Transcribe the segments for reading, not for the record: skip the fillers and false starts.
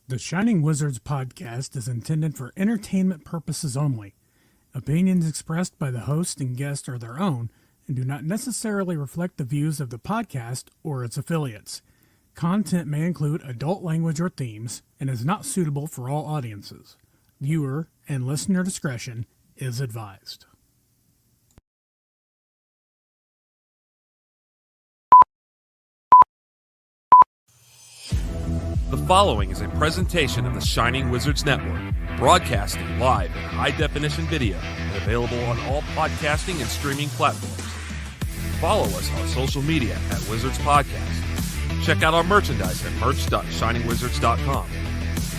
The Shining Wizards podcast is intended for entertainment purposes only. Opinions expressed by the host and guest are their own and do not necessarily reflect the views of the podcast or its affiliates. Content may include adult language or themes and is not suitable for all audiences. Viewer and listener discretion is advised. The following is a presentation of the Shining Wizards Network, broadcasting live in high-definition video and available on all podcasting and streaming platforms. Follow us on social media at Wizards Podcast. Check out our merchandise at merch.shiningwizards.com.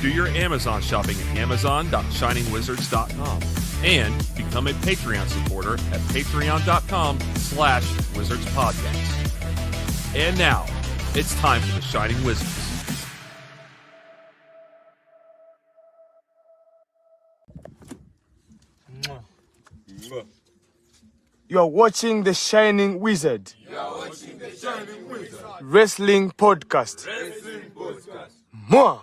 Do your Amazon shopping at amazon.shiningwizards.com. And become a Patreon supporter at patreon.com/wizardspodcast. And now, it's time for the Shining Wizards. You are watching The Shining Wizard. Wrestling Podcast. Mwah.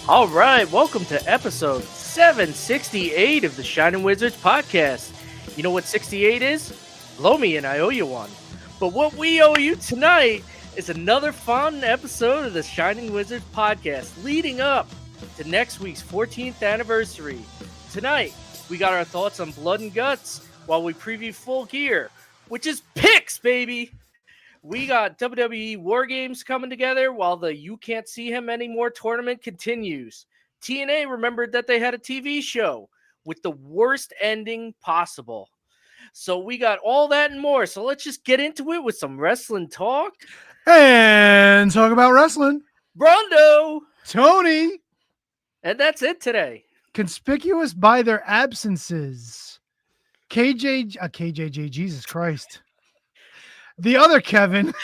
All right, welcome to episode 768 of the Shining Wizards podcast. You know what 68 is? Blow me and I owe you one. But what we owe you tonight is another fun episode of the Shining Wizards podcast leading up to next week's 14th anniversary. Tonight, we got our thoughts on Blood and Guts while we preview Full Gear, which is picks, baby. We got WWE War Games coming together while the You Can't See Him Anymore tournament continues. TNA remembered that they had a TV show with the worst ending possible. So we got all that and more. So let's just get into it with some wrestling talk. And talk about wrestling. Brondo! Tony! And that's it today. Conspicuous by their absences. KJJ, Jesus Christ. The other Kevin,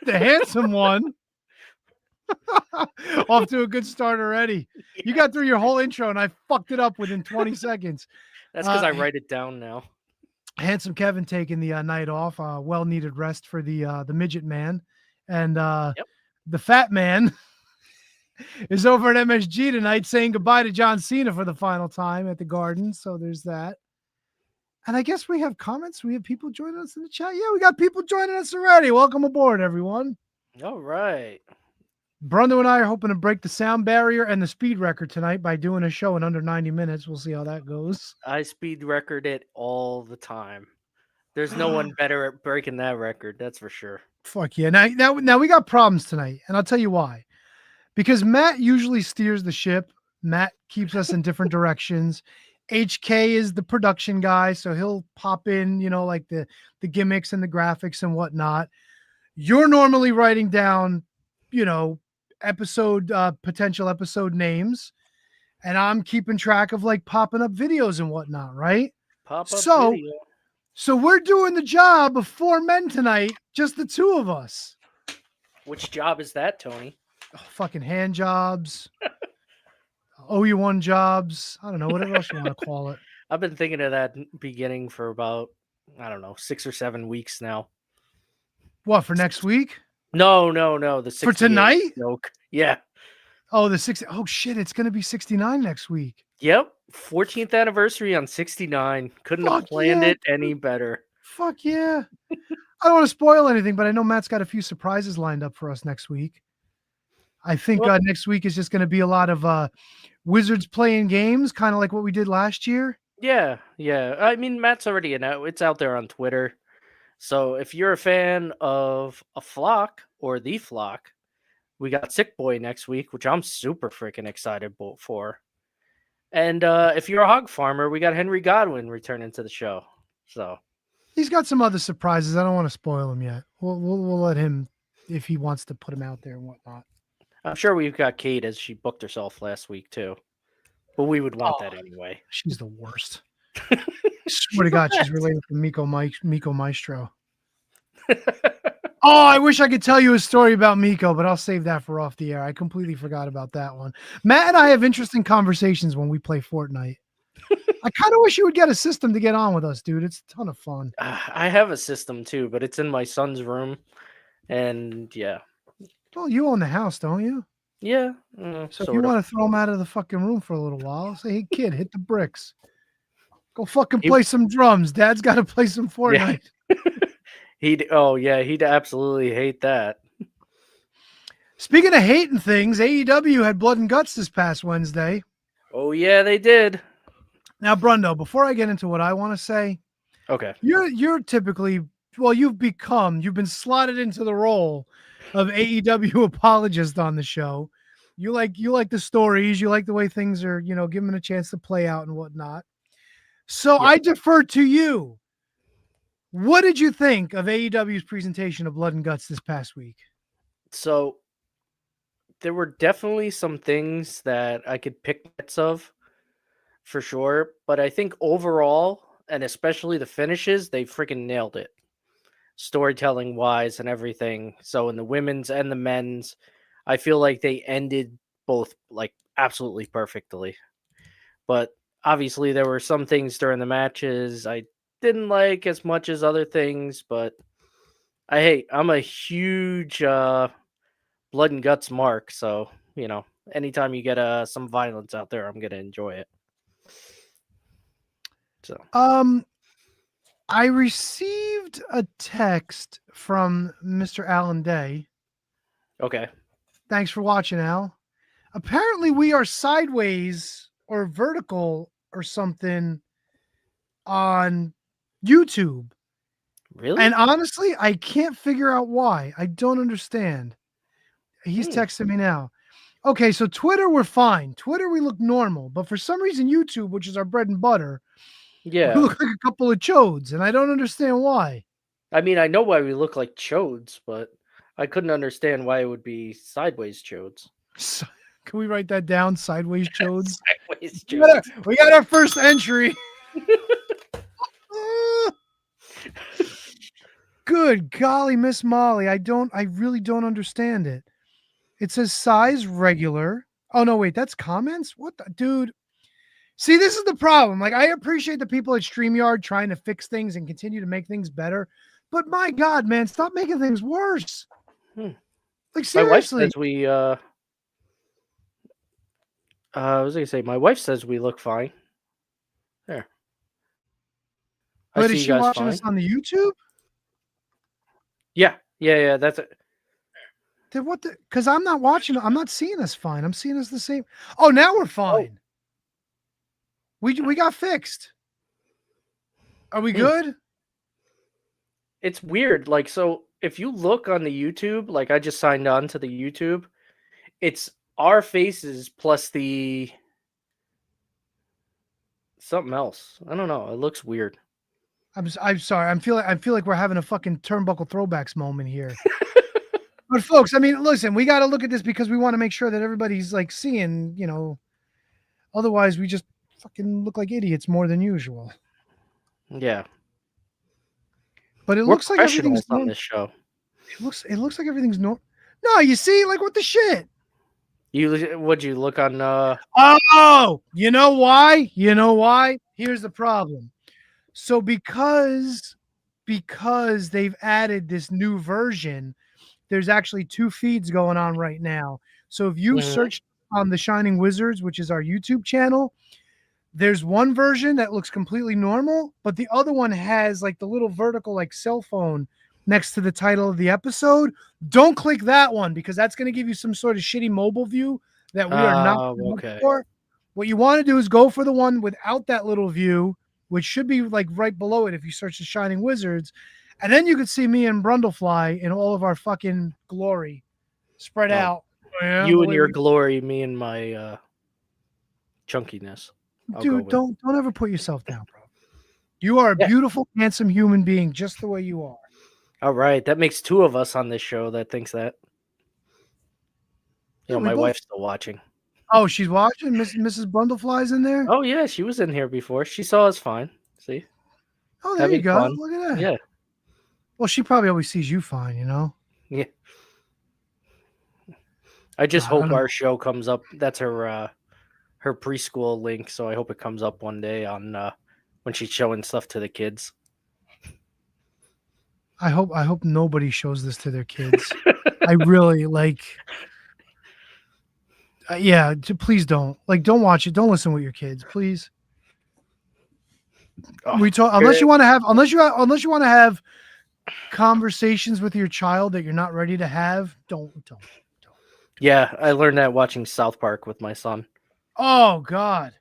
the handsome one, off to a good start already. Yeah. You got through your whole intro, and I fucked it up within 20 seconds. That's because I write it down now. Handsome Kevin taking the night off, well-needed rest for the midget man. And the fat man is over at MSG tonight saying goodbye to John Cena for the final time at the Garden. So there's that. And I guess we have comments. We have people joining us in the chat. Yeah, we got people joining us already. Welcome aboard, everyone. All right. Brundo and I are hoping to break the sound barrier and the speed record tonight by doing a show in under 90 minutes. We'll see how that goes. I speed record it all the time. There's no one better at breaking that record. That's for sure. Fuck yeah. Now we got problems tonight, and I'll tell you why. Because Matt usually steers the ship. Matt keeps us in different directions. HK is the production guy, so he'll pop in, like the gimmicks and the graphics and whatnot. You're normally writing down, potential episode names, and I'm keeping track of like popping up videos and whatnot, right? Video. So we're doing the job of four men tonight, just the two of us. Which job is that, Tony? Oh, fucking hand jobs. OU1 jobs. I don't know. Whatever else you want to call it. I've been thinking of that beginning for about, 6 or 7 weeks now. What, for next week? No. The for tonight? Joke. Yeah. Oh, the 60. Oh, shit. It's going to be 69 next week. Yep. 14th anniversary on 69. Couldn't have planned it any better. Fuck yeah. I don't want to spoil anything, but I know Matt's got a few surprises lined up for us next week. I think next week is just going to be a lot of Wizards playing games, kind of like what we did last year. Yeah. I mean, Matt's already it's out there on Twitter. So if you're a fan of a Flock or the Flock, we got Sick Boy next week, which I'm super freaking excited for. And if you're a hog farmer, we got Henry Godwin returning to the show. So he's got some other surprises. I don't want to spoil him yet. We'll let him if he wants to put him out there and whatnot. I'm sure we've got Kate as she booked herself last week too, but we would want that anyway. She's the worst. I swear to God, she's related to Miko Maestro. Oh, I wish I could tell you a story about Miko, but I'll save that for off the air. I completely forgot about that one. Matt and I have interesting conversations when we play Fortnite. I kind of wish you would get a system to get on with us, dude. It's a ton of fun. I have a system too, but it's in my son's room. And yeah. Well, you own the house, don't you? Yeah. So if you want to throw him out of the fucking room for a little while, say, hey, kid, hit the bricks. Go fucking play some drums. Dad's got to play some Fortnite. Yeah. He'd absolutely hate that. Speaking of hating things, AEW had Blood and Guts this past Wednesday. Oh, yeah, they did. Now, Brundo, before I get into what I want to say, okay, you're typically, well, you've been slotted into the role of AEW apologist on the show. You like the stories, you like the way things are, given a chance to play out and whatnot. So yeah. I defer to you. What did you think of AEW's presentation of Blood and Guts this past week? So there were definitely some things that I could pick bits of for sure, but I think overall, and especially the finishes, they freaking nailed it. Storytelling wise and everything. So in the women's and the men's, I feel like they ended both like absolutely perfectly. But obviously there were some things during the matches I didn't like as much as other things, but I'm a huge Blood and Guts mark, so anytime you get some violence out there, I'm gonna enjoy it. So I received a text from Mr. Alan Day. Okay. Thanks for watching, Al. Apparently we are sideways or vertical or something on YouTube. Really? And honestly, I can't figure out why. I don't understand. He's texting me now. Okay, so Twitter, we're fine. Twitter, we look normal. But for some reason, YouTube, which is our bread and butter, we look like a couple of chodes, and I don't understand why. I mean, I know why we look like chodes, but I couldn't understand why it would be sideways chodes. So, can we write that down? Sideways chodes? Sideways chodes. We got our first entry. Good golly, Miss Molly. I really don't understand it. It says size regular. Oh no, wait, that's comments? What the dude? See, this is the problem. Like, I appreciate the people at Streamyard trying to fix things and continue to make things better. But my God, man, stop making things worse. Like, seriously. My wife says we I was gonna say my wife says we look fine. There. But is she watching us on the YouTube? Yeah. That's it. Then what the? Because I'm not watching. I'm not seeing us fine. I'm seeing us the same. Oh, now we're fine. We got fixed. Are we good? It's weird. Like, so if you look on the YouTube, like I just signed on to the YouTube, it's our faces plus the something else. I don't know. It looks weird. I'm sorry. I feel like we're having a fucking turnbuckle throwbacks moment here. But folks, I mean, listen, we got to look at this because we want to make sure that everybody's like seeing, otherwise we just fucking look like idiots more than usual. Yeah. But it looks like everything's on this show. It looks like everything's normal. No, you see, like what the shit? Would you look on Oh, you know why? Here's the problem. So because they've added this new version, there's actually two feeds going on right now. So if you search on the Shining Wizards, which is our YouTube channel, there's one version that looks completely normal, but the other one has like the little vertical like cell phone next to the title of the episode. Don't click that one because that's going to give you some sort of shitty mobile view that we are not okay. for. What you want to do is go for the one without that little view, which should be like right below it if you search the Shining Wizards. And then you can see me and Brundlefly in all of our fucking glory spread out. Yeah, you and your glory, me and my chunkiness. Dude, don't ever put yourself down, bro. You are a beautiful, handsome human being just the way you are. All right. That makes 2 of us on this show that thinks that. You know, my wife's still watching. Oh, she's watching? Mrs. Brundlefly's in there? Oh, yeah. She was in here before. She saw us fine. See? Oh, there you go. Fun. Look at that. Yeah. Well, she probably always sees you fine, you know? Yeah. I just hope our show comes up. That's her preschool link, so I hope it comes up one day on when she's showing stuff to the kids. I hope nobody shows this to their kids. I really please don't. Don't watch it. Don't listen with your kids, please. Unless you want to have conversations with your child that you're not ready to have, don't. Yeah, I learned that watching South Park with my son. Oh God.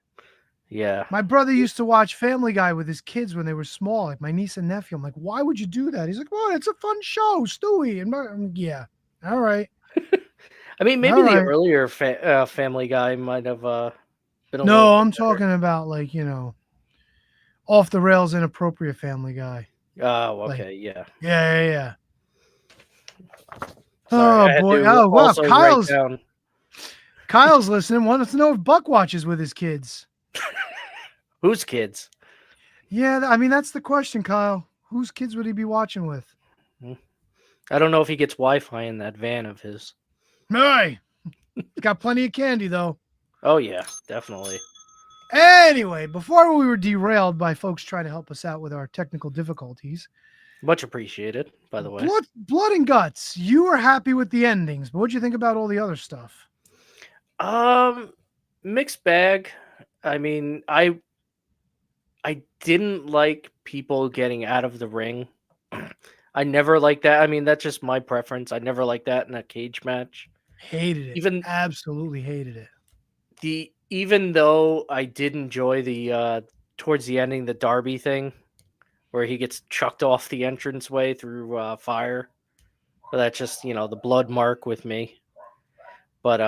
Yeah. My brother used to watch Family Guy with his kids when they were small, like my niece and nephew. I'm like, why would you do that? He's like, well, it's a fun show, Stewie. And I'm like, yeah, all right. I mean, maybe the earlier Family Guy might have been. No, I'm talking about off the rails, inappropriate Family Guy. Oh, okay, yeah. Yeah. Sorry, oh boy! Oh wow! Kyle's listening. Wants to know if Buck watches with his kids. Whose kids? Yeah, I mean that's the question, Kyle. Whose kids would he be watching with? I don't know if he gets Wi-Fi in that van of his. Hey, got plenty of candy though. Oh yeah, definitely. Anyway, before we were derailed by folks trying to help us out with our technical difficulties. Much appreciated, by the way. Blood and Guts. You were happy with the endings, but what'd you think about all the other stuff? Mixed bag. I mean, I didn't like people getting out of the ring. I never liked that. I mean, that's just my preference. I never liked that in a cage match. Hated it. Absolutely hated it. Even though I did enjoy the towards the ending, the Darby thing, where he gets chucked off the entranceway through fire. So that's just, the blood mark with me. But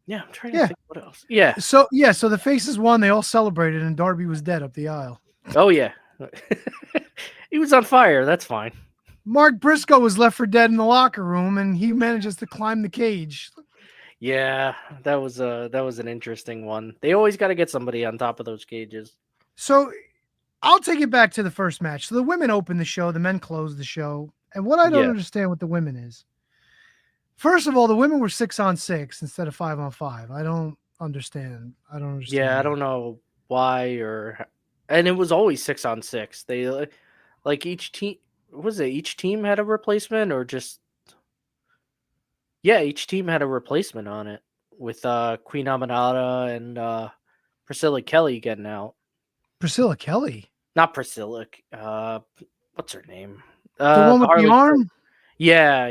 yeah, I'm trying to think what else. Yeah. So the Faces won. They all celebrated, and Darby was dead up the aisle. Oh yeah, he was on fire. That's fine. Mark Briscoe was left for dead in the locker room, and he manages to climb the cage. Yeah, that was an interesting one. They always got to get somebody on top of those cages. So I'll take it back to the first match. So the women opened the show, the men closed the show. And what I don't understand with the women is, first of all, the women were 6-on-6 instead of 5-on-5. I don't understand. Yeah, I don't know why and it was always 6-on-6. They each team, each team had a replacement or just each team had a replacement on it with Queen Aminata and Priscilla Kelly getting out. Priscilla Kelly? Not Priscilla. What's her name? The one with the arm? Yeah.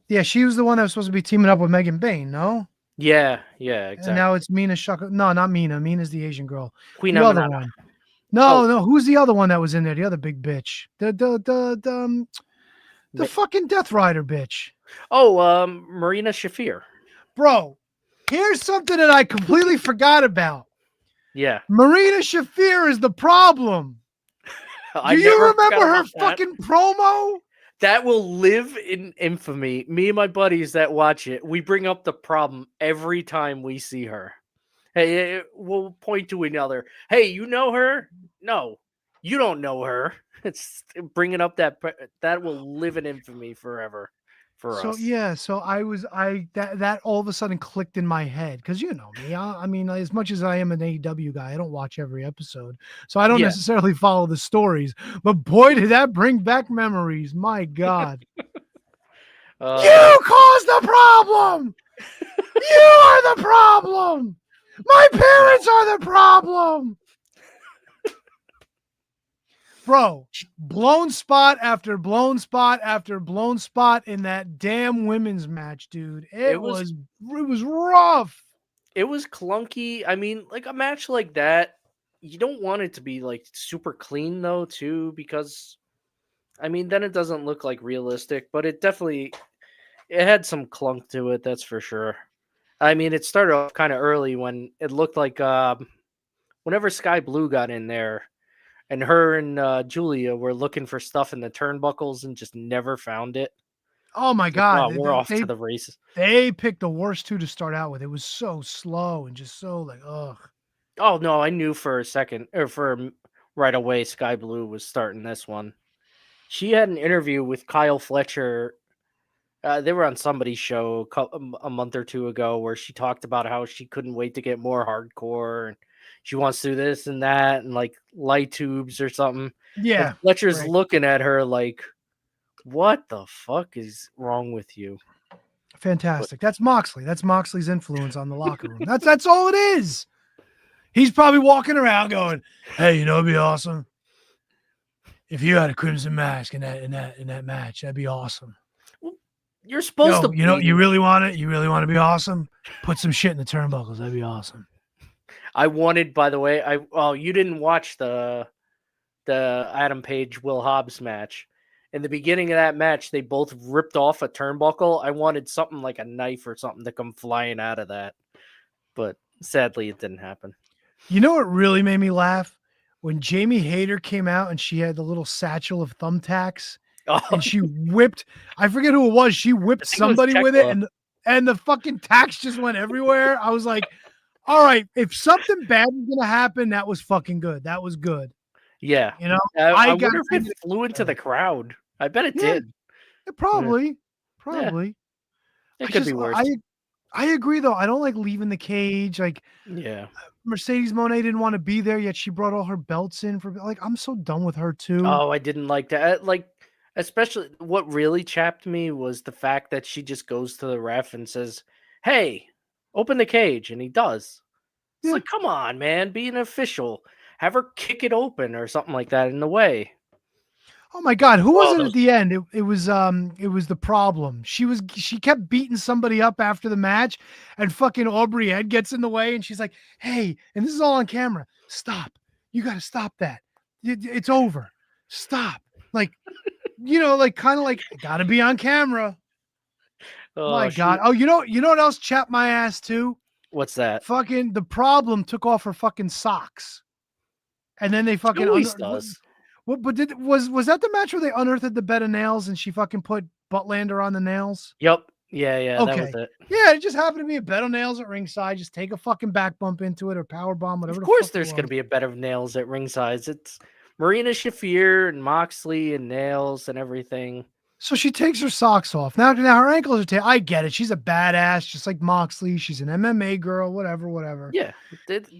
Yeah, she was the one that was supposed to be teaming up with Megan Bain, no? Yeah, exactly. And now it's Mina Shaka. No, not Mina. Mina's the Asian girl. Queen the Aminata. Other one. No. Who's the other one that was in there? The other big bitch. The fucking Death Rider bitch. Oh, Marina Shafir. Bro, here's something that I completely forgot about. Yeah. Marina Shafir is the problem. Do you remember her fucking promo? That will live in infamy. Me and my buddies that watch it, we bring up the problem every time we see her. Hey, we'll point to another. Hey, you know her? No, you don't know her. It's bringing up that will live in infamy forever for us. So that all of a sudden clicked in my head because you know me. I mean, as much as I am an AEW guy, I don't watch every episode, so I don't necessarily follow the stories. But boy, did that bring back memories! My God, you caused the problem. You are the problem. My parents are the problem. Bro, blown spot after blown spot after blown spot in that damn women's match, dude. It was rough. It was clunky. I mean, like a match like that, you don't want it to be like super clean though, too, because I mean, then it doesn't look like realistic, but it had some clunk to it, that's for sure. I mean, it started off kind of early when it looked like whenever Sky Blue got in there, and her and Julia were looking for stuff in the turnbuckles and just never found it. Oh my God. We're off to the races. They picked the worst two to start out with. It was so slow and just so like, ugh. Oh, no, I knew for a second, or for right away, Sky Blue was starting this one. She had an interview with Kyle Fletcher. They were on somebody's show a month or two ago where she talked about how she couldn't wait to get more hardcore and she wants to do this and that and like light tubes or something. Yeah. And Fletcher's looking at her like, what the fuck is wrong with you? Fantastic. That's Moxley. That's Moxley's influence on the locker room. That's all it is. He's probably walking around going, hey, it'd be awesome if you had a crimson mask in that match. That'd be awesome. You're supposed to. You really want it? You really want to be awesome? Put some shit in the turnbuckles. That'd be awesome. I wanted, by the way, you didn't watch the Adam Page Will Hobbs match. In the beginning of that match, they both ripped off a turnbuckle. I wanted something like a knife or something to come flying out of that, but sadly, it didn't happen. You know what really made me laugh? When Jamie Hayter came out and she had the little satchel of thumbtacks. And she whipped, I forget who it was. She whipped somebody with it, and the fucking tacks just went everywhere. I was like, all right, if something bad was going to happen, that was fucking good. That was good. Yeah. I wonder if it flew into the crowd. I bet it did. It probably. Yeah. It could be worse. I agree, though. I don't like leaving the cage. Like, Mercedes Moné didn't want to be there, yet she brought all her belts in for, like, I'm so done with her, too. Oh, I didn't like that. Like, especially what really chapped me was the fact that she just goes to the ref and says, hey, open the cage. And he does. It's like, come on, man, be an official. Have her kick it open or something like that in the way. Oh my God, who was it at the end? It was the Problem. She kept beating somebody up after the match, and fucking Aubrey Ed gets in the way, and she's like, hey, and this is all on camera. Stop. You got to stop that. It's over. Stop. Like, kind of like, gotta be on camera. Oh my God. Oh, you know what else chapped my ass too? What's that? Fucking the Problem took off her fucking socks. And then they fucking always does. What? But was that the match where they unearthed the bed of nails and she fucking put Buttlander on the nails? Yep. Yeah. Okay. That was it. Yeah, it just happened to be a bed of nails at ringside. Just take a fucking back bump into it or power bomb, whatever. Of course, there's gonna be a bed of nails at ringside. It's Marina Shafir and Moxley and nails and everything. So she takes her socks off. Now her ankles are I get it. She's a badass, just like Moxley. She's an MMA girl, whatever. Yeah,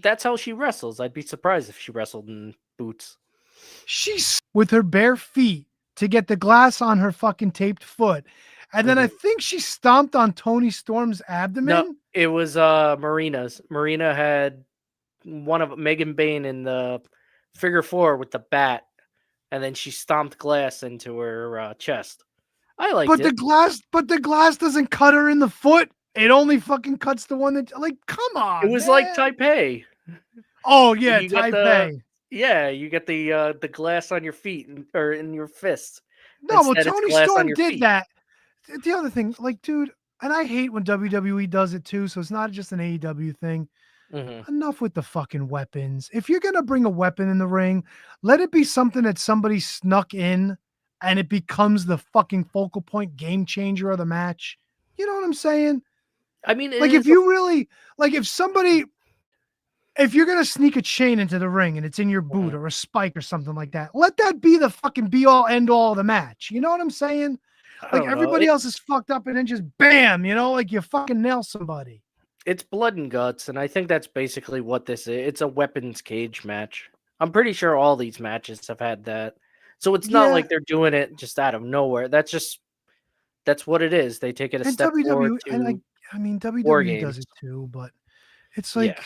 that's how she wrestles. I'd be surprised if she wrestled in boots. She's with her bare feet to get the glass on her fucking taped foot. And then I think she stomped on Toni Storm's abdomen. No, it was Marina's. Marina had one of Megan Bain in the figure 4 with the bat, and then she stomped glass into her chest. I liked it. But the glass doesn't cut her in the foot. It only fucking cuts the one that, like, come on. It was like Taipei. Oh yeah, Taipei. You get the glass on your feet or in your fist. No, well, Toni Storm did that. The other thing, like, dude, and I hate when WWE does it too. So it's not just an AEW thing. Mm-hmm. Enough with the fucking weapons. If you're gonna bring a weapon in the ring, let it be something that somebody snuck in, and it becomes the fucking focal point, game changer of the match. You know what I'm saying? I mean, like if you really like, if you're going to sneak a chain into the ring and it's in your boot or a spike or something like that, let that be the fucking be all end all of the match. You know what I'm saying? Like everybody else is fucked up and then just bam, like you fucking nail somebody. It's blood and guts. And I think that's basically what this is. It's a weapons cage match. I'm pretty sure all these matches have had that. So it's not like they're doing it just out of nowhere. That's what it is. They take it a step forward to WWE does it too, but it's like,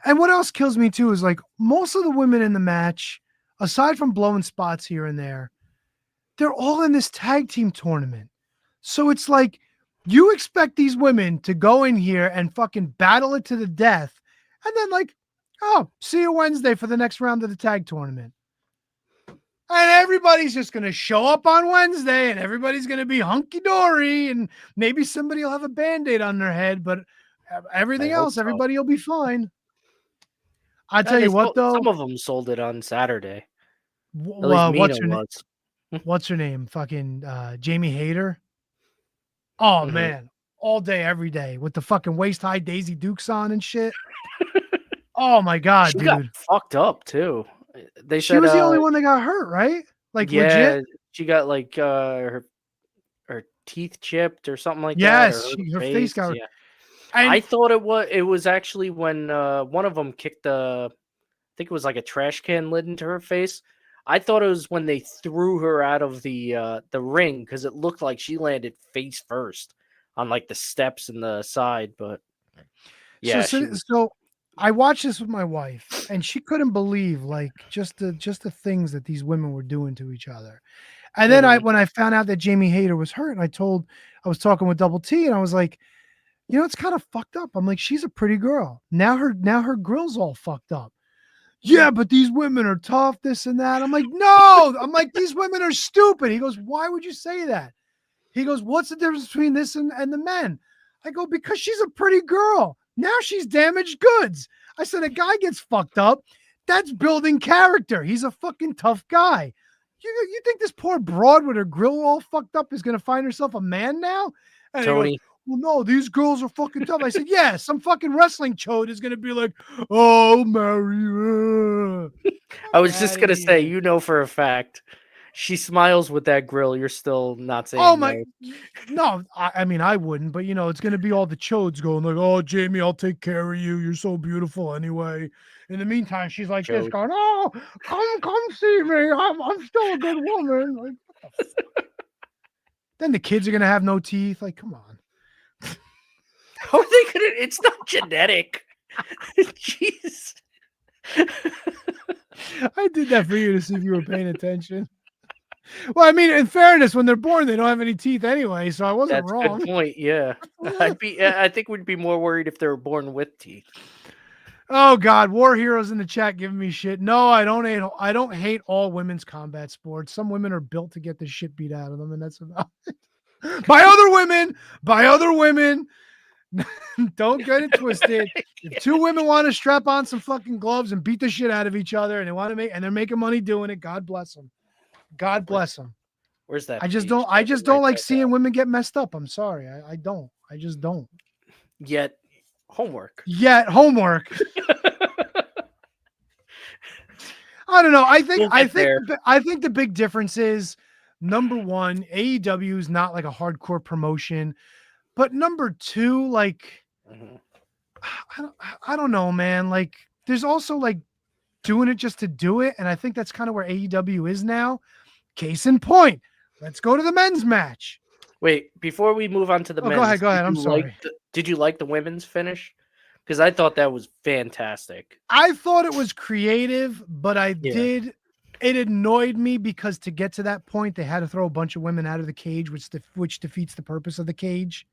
and what else kills me too is like most of the women in the match aside from blowing spots here and there, they're all in this tag team tournament. So it's like you expect these women to go in here and fucking battle it to the death. And then like, oh, see you Wednesday for the next round of the tag tournament. And everybody's just going to show up on Wednesday and everybody's going to be hunky-dory and maybe somebody will have a Band-Aid on their head, but everything else, everybody will be fine. I tell you what, though. Some of them sold it on Saturday. Well, what's her name? Fucking Jamie Hayter. Oh, man. All day, every day with the fucking waist-high Daisy Dukes on and shit. Oh, my God, she dude. got fucked up, too. They she was the only one that got hurt, right? Like, yeah, legit? She got like her teeth chipped or something like that. Yes, her face got. Yeah. I thought it was actually when one of them kicked I think it was like a trash can lid into her face. I thought it was when they threw her out of the ring because it looked like she landed face first on like the steps in the side. But yeah, so I watched this with my wife, and she couldn't believe like just the things that these women were doing to each other. And then when I found out that Jamie Hayter was hurt, and I was talking with Double T, and I was like, you know, it's kind of fucked up. I'm like, she's a pretty girl. Now her grill's all fucked up. Yeah, but these women are tough, this and that. I'm like, no. I'm like, these women are stupid. He goes, why would you say that? He goes, what's the difference between this and the men? I go, because she's a pretty girl. Now she's damaged goods. I said, a guy gets fucked up. That's building character. He's a fucking tough guy. You think this poor broad with her grill all fucked up is going to find herself a man now? And Tony. Well, no, these girls are fucking tough. I said, yeah, some fucking wrestling chode is going to be like, oh, Mary. I was just going to say, you know, for a fact, she smiles with that grill. You're still not saying oh my no. I mean, I wouldn't, but you know, it's gonna be all the chodes going like, oh Jamie, I'll take care of you. You're so beautiful anyway. In the meantime, she's like this going, oh, come see me. I'm still a good woman. Like, what the fuck? Then the kids are gonna have no teeth. Like, come on. How are they gonna? It's not genetic. Jeez. I did that for you to see if you were paying attention. Well, I mean, in fairness, when they're born, they don't have any teeth anyway, so I wasn't wrong. That's a good point. Yeah, I think we'd be more worried if they were born with teeth. Oh God, War Heroes in the chat giving me shit. No, I don't hate all women's combat sports. Some women are built to get the shit beat out of them, and that's about it. By other women. Don't get it twisted. If two women want to strap on some fucking gloves and beat the shit out of each other, and they're making money doing it, God bless them. God bless them. Where's that? I just don't like seeing women get messed up. I'm sorry. I don't. I just don't. Yet homework. I don't know. I think the big difference is, number one, AEW is not like a hardcore promotion. But number two, like, I don't know, man. Like, there's also like doing it just to do it. And I think that's kind of where AEW is now. Case in point, let's go to the men's match. Wait, before we move on to the men's. Go ahead. I'm sorry. Did you like the women's finish? Because I thought that was fantastic. I thought it was creative, but it annoyed me because to get to that point, they had to throw a bunch of women out of the cage, which defeats the purpose of the cage.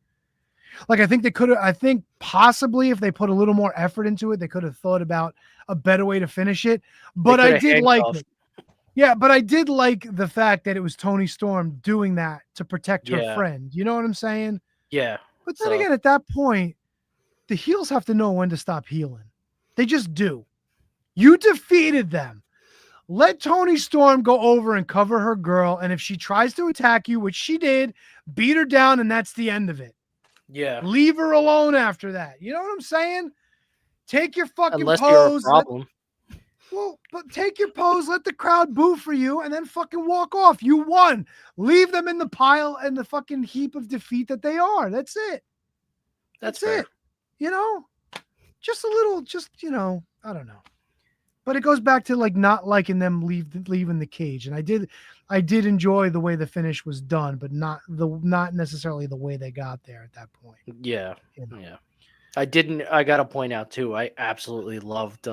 Like, I think possibly if they put a little more effort into it, they could have thought about a better way to finish it. But I did like it. Yeah, but I did like the fact that it was Toni Storm doing that to protect her friend. You know what I'm saying? Yeah. But then again, at that point, the heels have to know when to stop healing. They just do. You defeated them. Let Toni Storm go over and cover her girl. And if she tries to attack you, which she did, beat her down, and that's the end of it. Yeah. Leave her alone after that. You know what I'm saying? Take your fucking Unless pose. You're a problem. But take your pose, let the crowd boo for you, and then fucking walk off. You won. Leave them in the pile and the fucking heap of defeat that they are. That's it. That's it. You know? Just a little, I don't know. But it goes back to like not liking them leaving the cage. And I did enjoy the way the finish was done, but not necessarily the way they got there at that point. Yeah. You know? Yeah. I gotta point out too, I absolutely loved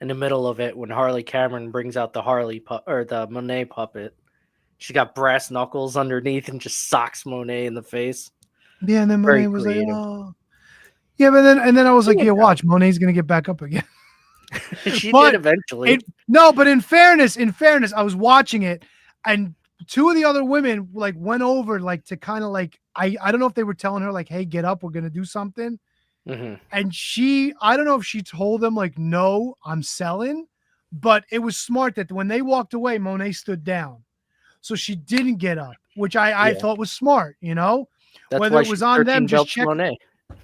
in the middle of it when Harley Cameron brings out the the Monet puppet. She got brass knuckles underneath and just socks Monet in the face. Yeah, and then Very Monet was creative. like, "Oh." Yeah, but then I was like, Yeah, "Yeah, watch, Monet's gonna get back up again." She But did eventually. but in fairness, I was watching it, and two of the other women like went over like to kind of like I don't know if they were telling her like, "Hey, get up, we're gonna do something," Mhm. and I don't know if she told them like, "No, I'm selling," but it was smart that when they walked away, Monet stood down, so she didn't get up, which I Yeah. thought was smart, you know. That's Whether why it was she's on 13 them just belts check, Monet.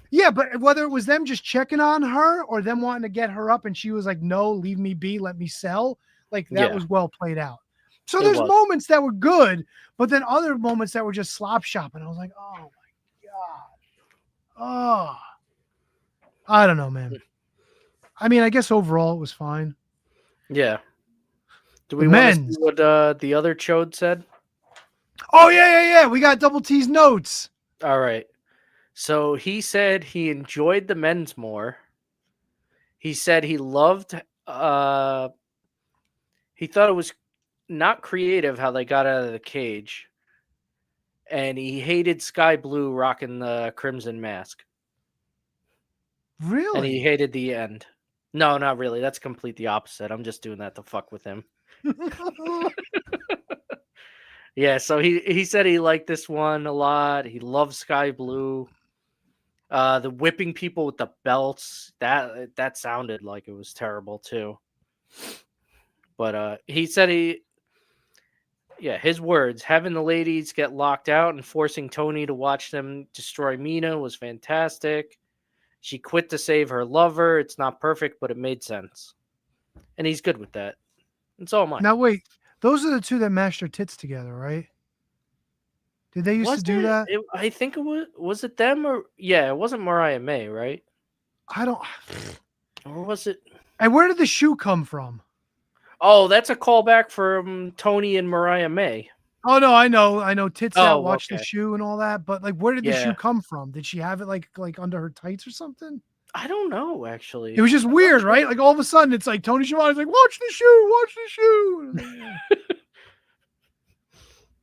yeah, but whether it was them just checking on her or them wanting to get her up and she was like, "No, leave me be, let me sell," like that Yeah. was well played out. So It there's was. moments that were good, but then other moments that were just slop shop, and I was like, "Oh my god, oh, I don't know, man." I mean, I guess overall it was fine. Yeah. Do The we want to men's. see what the other chode said? Oh yeah. We got Double T's notes. All right. So he said he enjoyed the men's more. He said he loved he thought it was not creative how they got out of the cage. And he hated Sky Blue rocking the crimson mask. And he Really? hated the end. No, not really. That's complete the opposite. I'm just doing that to fuck with him. Yeah, so he said he liked this one a lot. He loved Sky Blue. The whipping people with the belts, that sounded like it was terrible too. But he said his words, having the ladies get locked out and forcing Tony to watch them destroy Mina was fantastic. She quit to save her lover. It's not perfect, but it made sense. And he's good with that. And so am I. Now wait, those are the two that mashed their tits together, right? Did they used to do that? I think it was it them or it wasn't Mariah May, right? I don't. Or was it? And where did the shoe come from? Oh, that's a callback from Tony and Mariah May. Oh no, I know. Tits out, watch the okay. shoe and all that. But like, where did the shoe Yeah. come from? Did she have it like under her tights or something? I don't know, actually. It was just weird, right? Like all of a sudden, it's like Tony Schiavone's like, watch the shoe.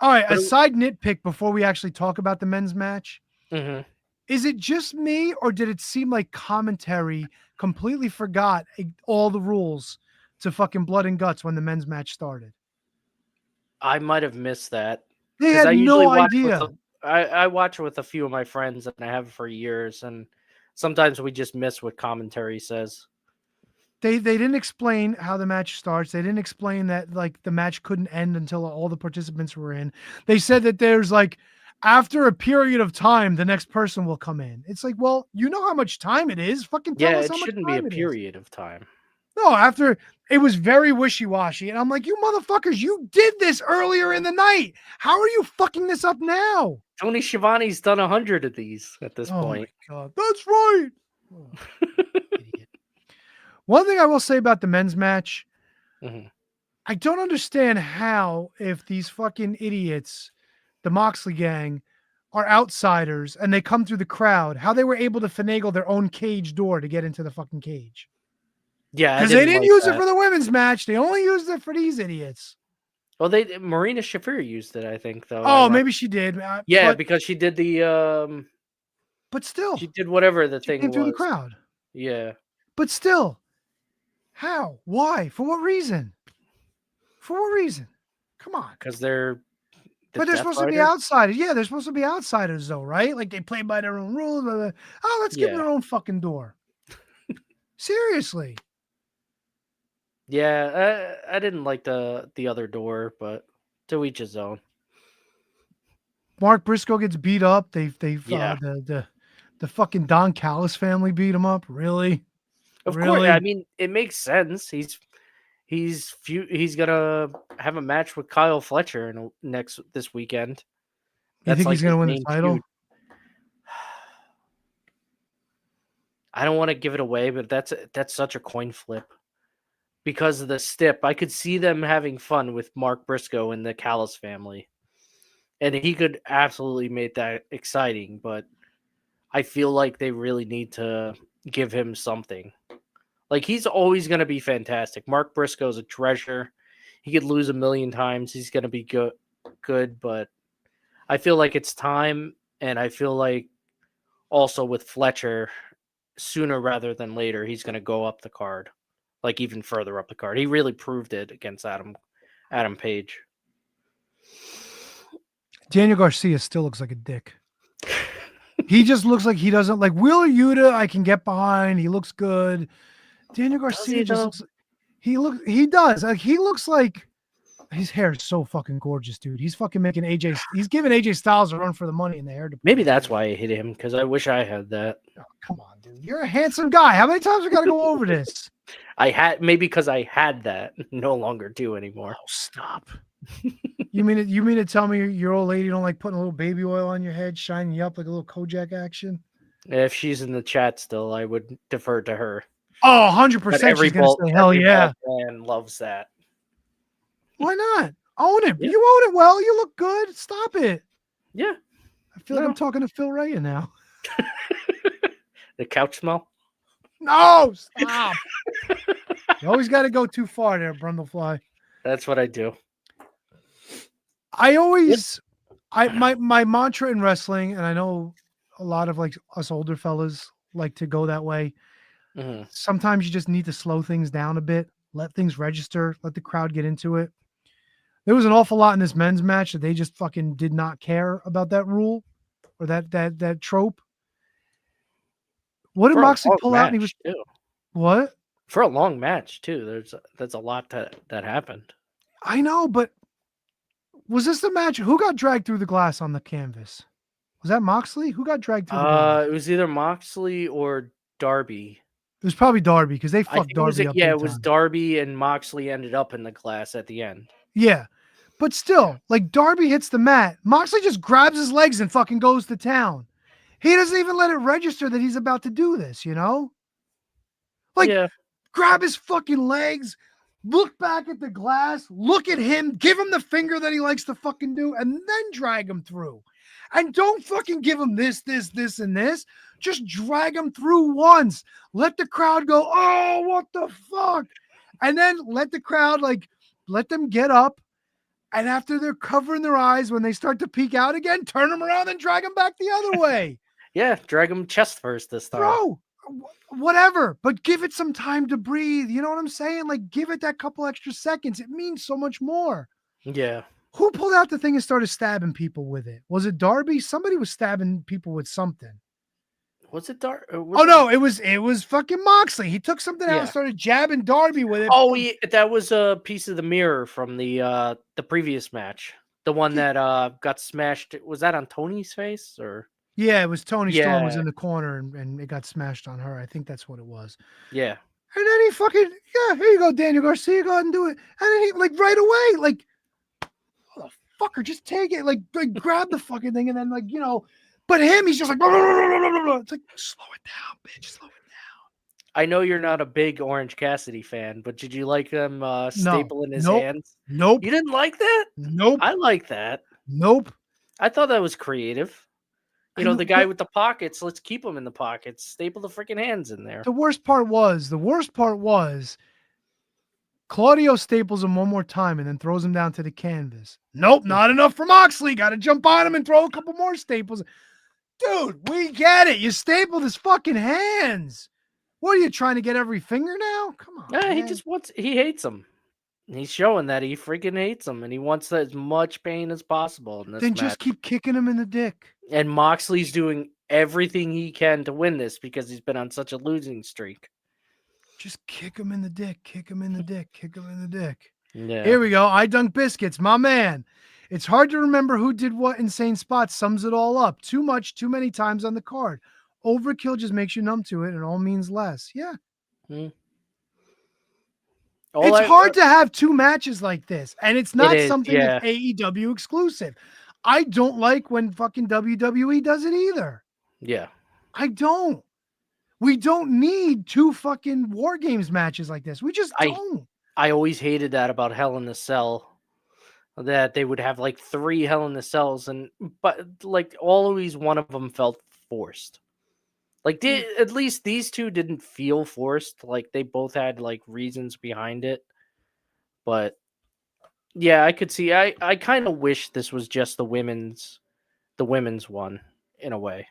All right, a side nitpick before we actually talk about the men's match. Mm-hmm. Is it just me, or did it seem like commentary completely forgot all the rules to fucking blood and guts when the men's match started? I might have missed that. They had no idea. I watch with a few of my friends, and I have for years, and sometimes we just miss what commentary says. They didn't explain how the match starts. They didn't explain that like the match couldn't end until all the participants were in. They said that there's like after a period of time, the next person will come in. It's like, well, you know how much time it is. Fucking tell us how much time it is. It shouldn't be a period of time. No, after it was very wishy-washy. And I'm like, you motherfuckers, you did this earlier in the night. How are you fucking this up now? Tony Schiavone's done 100 of these at this point. Oh my God, that's right. Oh, idiot. One thing I will say about the men's match, I don't understand how, if these fucking idiots, the Moxley gang, are outsiders and they come through the crowd, how they were able to finagle their own cage door to get into the fucking cage. Yeah, because they didn't use it for the women's match. They only used it for these idiots. Well, Marina Shafir used it, I think, though. Oh, maybe she did. Because she did the. But still, she did whatever the thing came was through the crowd. Yeah, but still, how? Why? For what reason? For what reason? Come on. Because they're. But they're supposed to be outsiders. Yeah, they're supposed to be outsiders, though, right? Like they play by their own rules. Oh, let's give them their own fucking door. Seriously. Yeah, I didn't like the other door, but to each his own. Mark Briscoe gets beat up. The fucking Don Callis family beat him up. Really? Of course. I mean, it makes sense. He's gonna have a match with Kyle Fletcher this weekend. You think he's gonna win the title? Feud. I don't want to give it away, but that's such a coin flip. Because of the stip, I could see them having fun with Mark Briscoe and the Callis family. And he could absolutely make that exciting, but I feel like they really need to give him something. Like, he's always going to be fantastic. Mark Briscoe's a treasure. He could lose 1,000,000 times. He's going to be good, but I feel like it's time, and I feel like also with Fletcher, sooner rather than later, he's going to go up the card, like even further up the card. He really proved it against Adam Page. Daniel Garcia still looks like a dick. He just looks like he doesn't like Wheeler Yuta. I can get behind. He looks good. Daniel Garcia just looks. He does. Like, he looks like his hair is so fucking gorgeous, dude. He's fucking making AJ. He's giving AJ Styles a run for the money in the hair department. Maybe that's why I hit him, because I wish I had that. Oh, come on, dude. You're a handsome guy. How many times we got to go over this? Maybe because I had that, no longer do anymore. Oh, stop. You mean to tell me your old lady don't like putting a little baby oil on your head, shining you up like a little Kojak action? If she's in the chat still, I would defer to her. Oh, 100%. She's going to say, hell yeah. Man loves that. Why not? Own it. Yeah. You own it well. You look good. Stop it. Yeah. I feel like I'm talking to Phil Raya now. The couch smell? No, stop. You always got to go too far there, Brundlefly. That's what I do. My mantra in wrestling, and I know a lot of like us older fellas like to go that way. Mm-hmm. Sometimes you just need to slow things down a bit, let things register, let the crowd get into it. There was an awful lot in this men's match that they just fucking did not care about that rule or that trope. What did Moxley pull out? And he was too. What? For a long match too. That's a lot that happened. I know, but was this the match? Who got dragged through the glass on the canvas? Was that Moxley? Who got dragged through the glass? It was either Moxley or Darby. It was probably Darby because they fucked Darby up. Yeah, it was Darby and Moxley ended up in the glass at the end. Yeah. But still, like, Darby hits the mat. Moxley just grabs his legs and fucking goes to town. He doesn't even let it register that he's about to do this, you know? Like, grab his fucking legs, look back at the glass, look at him, give him the finger that he likes to fucking do, and then drag him through. And don't fucking give him this, and this. Just drag him through once. Let the crowd go, oh, what the fuck? And then let the crowd, like, let them get up. And after they're covering their eyes, when they start to peek out again, turn them around and drag them back the other way. Yeah, drag them chest first this time. Bro, whatever. But give it some time to breathe. You know what I'm saying? Like, give it that couple extra seconds. It means so much more. Yeah. Who pulled out the thing and started stabbing people with it? Was it Darby? Somebody was stabbing people with something. Was it Darby? No, it was fucking Moxley. He took something out and started jabbing Darby with it. Oh, yeah, that was a piece of the mirror from the previous match. The one that got smashed. Was that on Tony's face or? Yeah, it was Tony Storm was in the corner and it got smashed on her. I think that's what it was. Yeah. And then he fucking, here you go, Daniel Garcia, go ahead and do it. And then he, like, right away, like, motherfucker, just take it. Like grab the fucking thing and then, like, you know, but him, he's just like, blah, blah, blah, blah, blah. It's like, slow it down, bitch, slow it down. I know you're not a big Orange Cassidy fan, but did you like them stapling his hands? Nope. You didn't like that? Nope. I like that. Nope. I thought that was creative. You know, the guy with the pockets, let's keep him in the pockets. Staple the freaking hands in there. The worst part was Claudio staples him one more time and then throws him down to the canvas. Nope, not enough for Moxley. Got to jump on him and throw a couple more staples. Dude, we get it. You stapled his fucking hands. What are you trying to get every finger now? Come on. Yeah, man. he hates them. He's showing that he freaking hates them and he wants as much pain as possible in this Then match. just keep kicking him in the dick. And Moxley's doing everything he can to win this because he's been on such a losing streak. Just kick him in the dick, kick him in the dick, kick him in the dick. Yeah. Here we go. I Dunk Biscuits, my man. It's hard to remember who did what insane spot. Sums it all up. Too much, too many times on the card. Overkill just makes you numb to it and all means less. Yeah. It's hard to have two matches like this. And it's not something that's AEW exclusive. I don't like when fucking WWE does it either. Yeah. I don't. We don't need two fucking War Games matches like this. We just don't. I always hated that about Hell in a Cell. That they would have like 3 Hell in a Cells, but like always one of them felt forced. Like, at least these two didn't feel forced. Like, they both had like reasons behind it. But yeah, I could see. I kind of wish this was just the women's one in a way.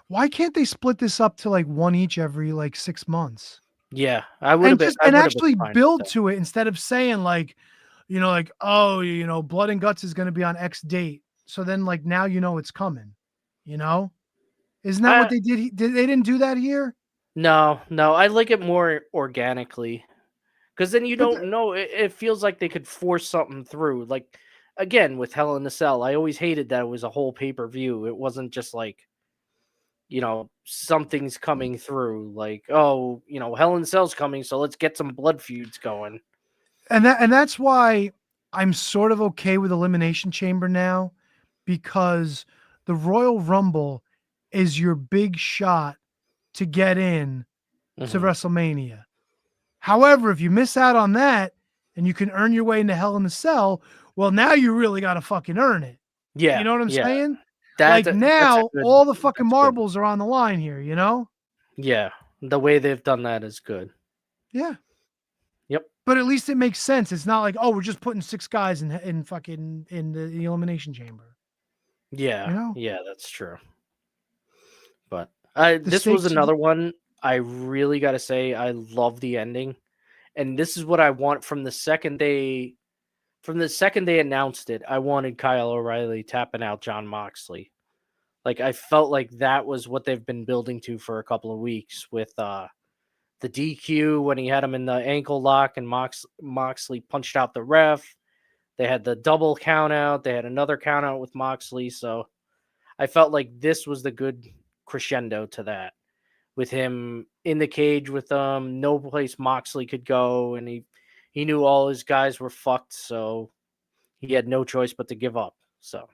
Why can't they split this up to like one each every like 6 months? Yeah, I would have been. And I would have been actually fine with build that. to it instead of saying like, like, oh, Blood and Guts is going to be on X date. So then like now it's coming. Isn't that what they did? They didn't do that here? No, I like it more organically. Because then you But don't know. It feels like they could force something through. Like, again, with Hell in a Cell, I always hated that it was a whole pay-per-view. It wasn't just like, something's coming through. Like, oh, Hell in a Cell's coming, so let's get some blood feuds going. And that's why I'm sort of okay with Elimination Chamber now, because the Royal Rumble is your big shot to get in to WrestleMania. However, if you miss out on that and you can earn your way into Hell in a Cell, well, now you really got to fucking earn it. Yeah. You know what I'm saying? That's now all the fucking marbles are on the line here, Yeah. The way they've done that is good. Yeah. Yep. But at least it makes sense. It's not like, oh, we're just putting 6 guys in the Elimination Chamber. Yeah. Yeah, that's true. But this was another one. I really got to say, I love the ending. And this is what I want from the second they announced it. I wanted Kyle O'Reilly tapping out Jon Moxley. Like, I felt like that was what they've been building to for a couple of weeks with the DQ when he had him in the ankle lock and Moxley punched out the ref. They had the double count out. They had another count out with Moxley. So I felt like this was the good crescendo to that, with him in the cage with no place Moxley could go, and he knew all his guys were fucked, so he had no choice but to give up. So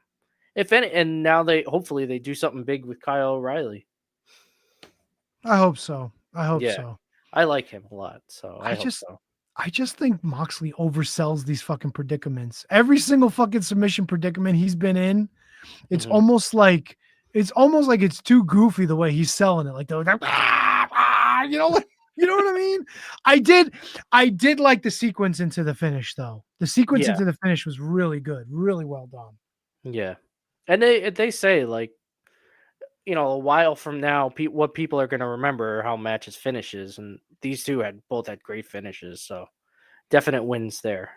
and now hopefully they do something big with Kyle O'Reilly. I hope so. So. I like him a lot, so I hope so. I just think Moxley oversells these fucking predicaments. Every single fucking submission predicament he's been in, it's almost like it's too goofy the way he's selling it. Like, you know what I mean? I did like the sequence into the finish, though. The sequence into the finish was really good, really well done. Yeah, and they say, like, a while from now, what people are going to remember are how matches finishes, and these two both had great finishes, so definite wins there.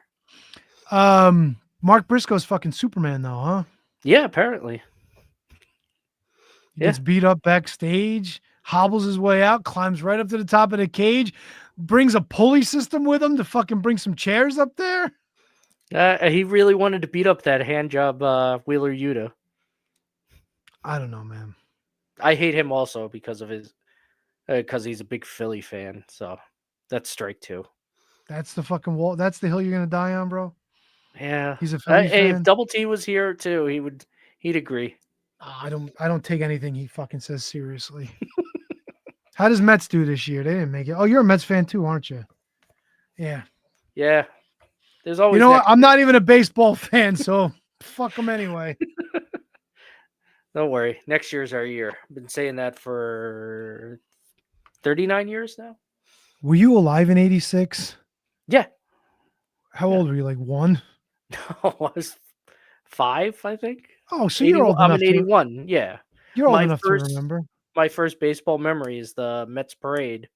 Mark Briscoe's fucking Superman, though, huh? Yeah, apparently. He gets beat up backstage, hobbles his way out, climbs right up to the top of the cage, brings a pulley system with him to fucking bring some chairs up there. He really wanted to beat up that hand job Wheeler Yuta. I don't know, man. I hate him also because of his because he's a big Philly fan. So that's strike 2. That's the fucking wall. That's the hill you're gonna die on, bro. Yeah, he's a Philly fan. If Double T was here too, he'd agree. I don't take anything he fucking says seriously. How does Mets do this year? They didn't make it. Oh, you're a Mets fan too, aren't you? Yeah. Yeah. There's always. You know what? I'm not even a baseball fan, so fuck them anyway. Don't worry. Next year's our year. I've been saying that for 39 years now. Were you alive in 86? Yeah. How old were you? Like 1? No, I was 5, I think. Oh, so you're old enough. I'm in 81. Yeah. You're old enough to remember. My first baseball memory is the Mets parade,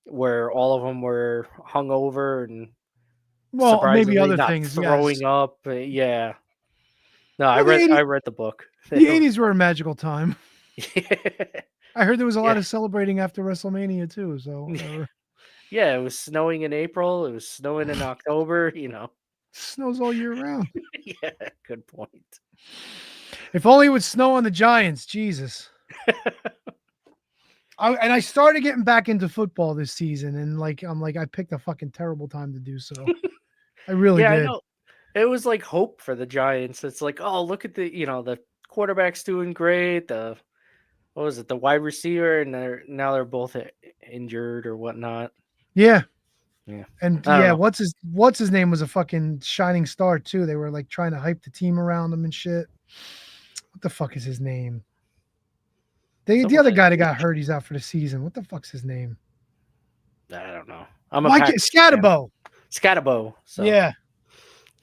where all of them were hungover and maybe other not things throwing up. Yeah. No, I read the book. The 80s were a magical time. I heard there was a lot of celebrating after WrestleMania too. So yeah, it was snowing in April. It was snowing in October. Snows all year round. Yeah, good point. If only it would snow on the Giants. Jesus. I started getting back into football this season, and I picked a fucking terrible time to do so. I really did. I know. It was like hope for the Giants. It's like, oh, look at the quarterback's doing great. The wide receiver, and they're both injured or whatnot. Yeah. Yeah. And what's his name was a fucking shining star too. They were like trying to hype the team around him and shit. What the fuck is his name? The other guy that got hurt, he's out for the season. What the fuck's his name? I don't know. I'm a Scatabo. Scatabo. So. Yeah.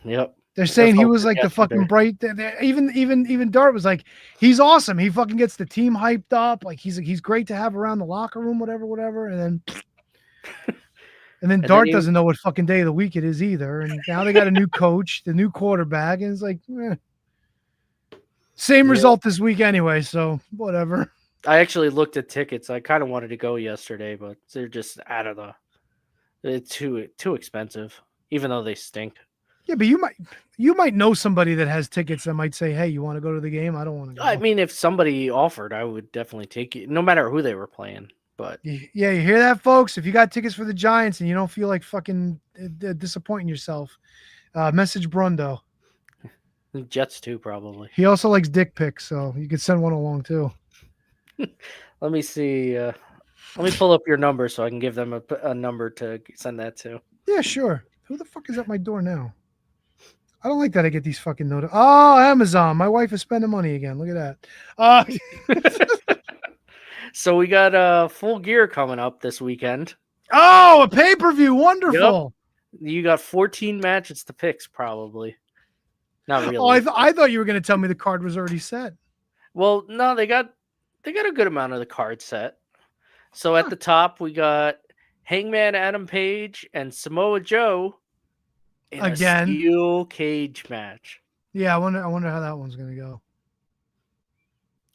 Yep. They're saying he was like the fucking bright. Even Dart was like, he's awesome. He fucking gets the team hyped up. Like he's great to have around the locker room, whatever. And then Dart doesn't know what fucking day of the week it is either. And now they got a new coach, the new quarterback, and it's like, same result this week anyway. So whatever. I actually looked at tickets. I kind of wanted to go yesterday, but they're just out of it's too expensive, even though they stink. Yeah, but you might know somebody that has tickets that might say, "Hey, you want to go to the game? I don't want to go." I mean, if somebody offered, I would definitely take it, no matter who they were playing. But yeah, you hear that, folks? If you got tickets for the Giants and you don't feel like fucking disappointing yourself, message Brundo. Jets too, probably. He also likes dick pics, so you could send one along too. Let me see. Let me pull up your number so I can give them a number to send that to. Yeah, sure. Who the fuck is at my door now? I don't like that I get these fucking notices. Oh, Amazon. My wife is spending money again. Look at that. So we got Full Gear coming up this weekend. Oh, a pay-per-view. Wonderful. Yep. You got 14 matches to pick, probably. Not really. Oh, I thought you were going to tell me the card was already set. Well, no, they got a good amount of the card set. So at the top, we got Hangman Adam Page and Samoa Joe in a steel cage match. Yeah, I wonder how that one's gonna go.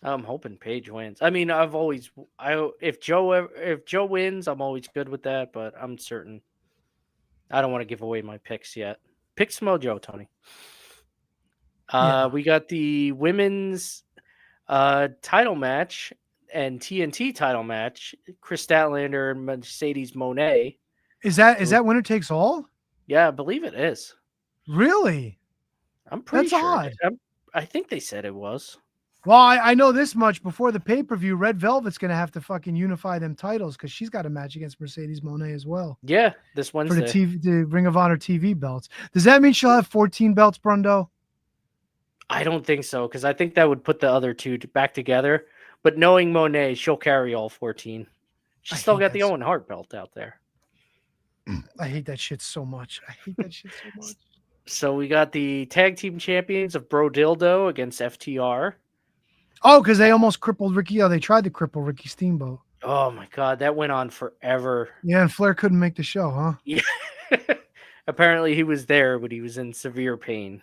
I'm hoping Page wins. I mean, if Joe wins, I'm always good with that, but I'm certain. I don't want to give away my picks yet. Pick Samoa Joe, Tony. We got the women's title match and TNT title match. Chris Statlander and Mercedes Moné. Is that winner takes all? Yeah, I believe it is. Really? I'm pretty sure. Odd. I think they said it was. Well, I know this much. Before the pay-per-view, Red Velvet's going to have to fucking unify them titles because she's got a match against Mercedes Moné as well. Yeah, this Wednesday. For the Ring of Honor TV belts. Does that mean she'll have 14 belts, Brundo? I don't think so, because I think that would put the other two back together. But knowing Monet, she'll carry all 14. She's still got the Owen Hart belt out there. I hate that shit so much. So we got the tag team champions of Bro Dildo against FTR. Oh, because they almost crippled Ricky. Oh, they tried to cripple Ricky Steamboat. Oh my God, that went on forever. Yeah, and Flair couldn't make the show, huh? Yeah. Apparently he was there, but he was in severe pain.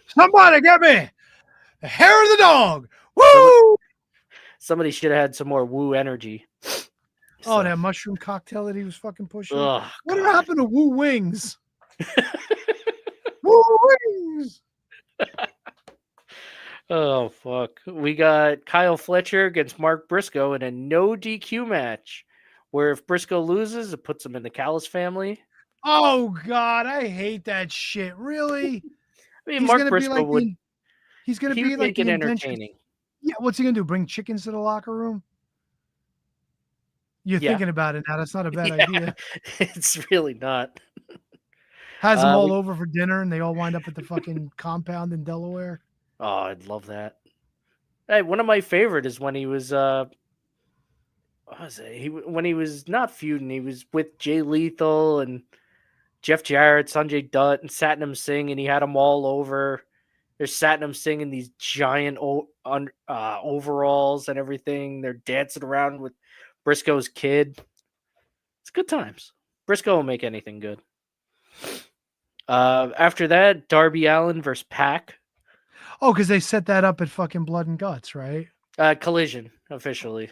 Somebody get me the hair of the dog. Woo! Somebody should have had some more woo energy. Oh, that mushroom cocktail that he was fucking pushing. Oh, what happened to Woo Wings? Woo Wings! Oh, fuck. We got Kyle Fletcher against Mark Briscoe in a no DQ match where if Briscoe loses, it puts him in the Callis family. Oh, God. I hate that shit. Really? I mean, Mark Briscoe would... He's going to be like it entertaining. Yeah, what's he going to do? Bring chickens to the locker room? You're thinking about it now. That's not a bad idea. It's really not. Has them all over for dinner, and they all wind up at the fucking compound in Delaware. Oh, I'd love that. Hey, one of my favorite is when he was what was it? When he was not feuding, he was with Jay Lethal and Jeff Jarrett, Sanjay Dutt, and Satnam Singh, and he had them all over. There's Satnam Singh in these giant overalls and everything. They're dancing around with Briscoe's kid. It's good times. Briscoe will make anything good. After that, Darby Allin versus Pac. Oh, because they set that up at fucking Blood and Guts, right? Collision, officially.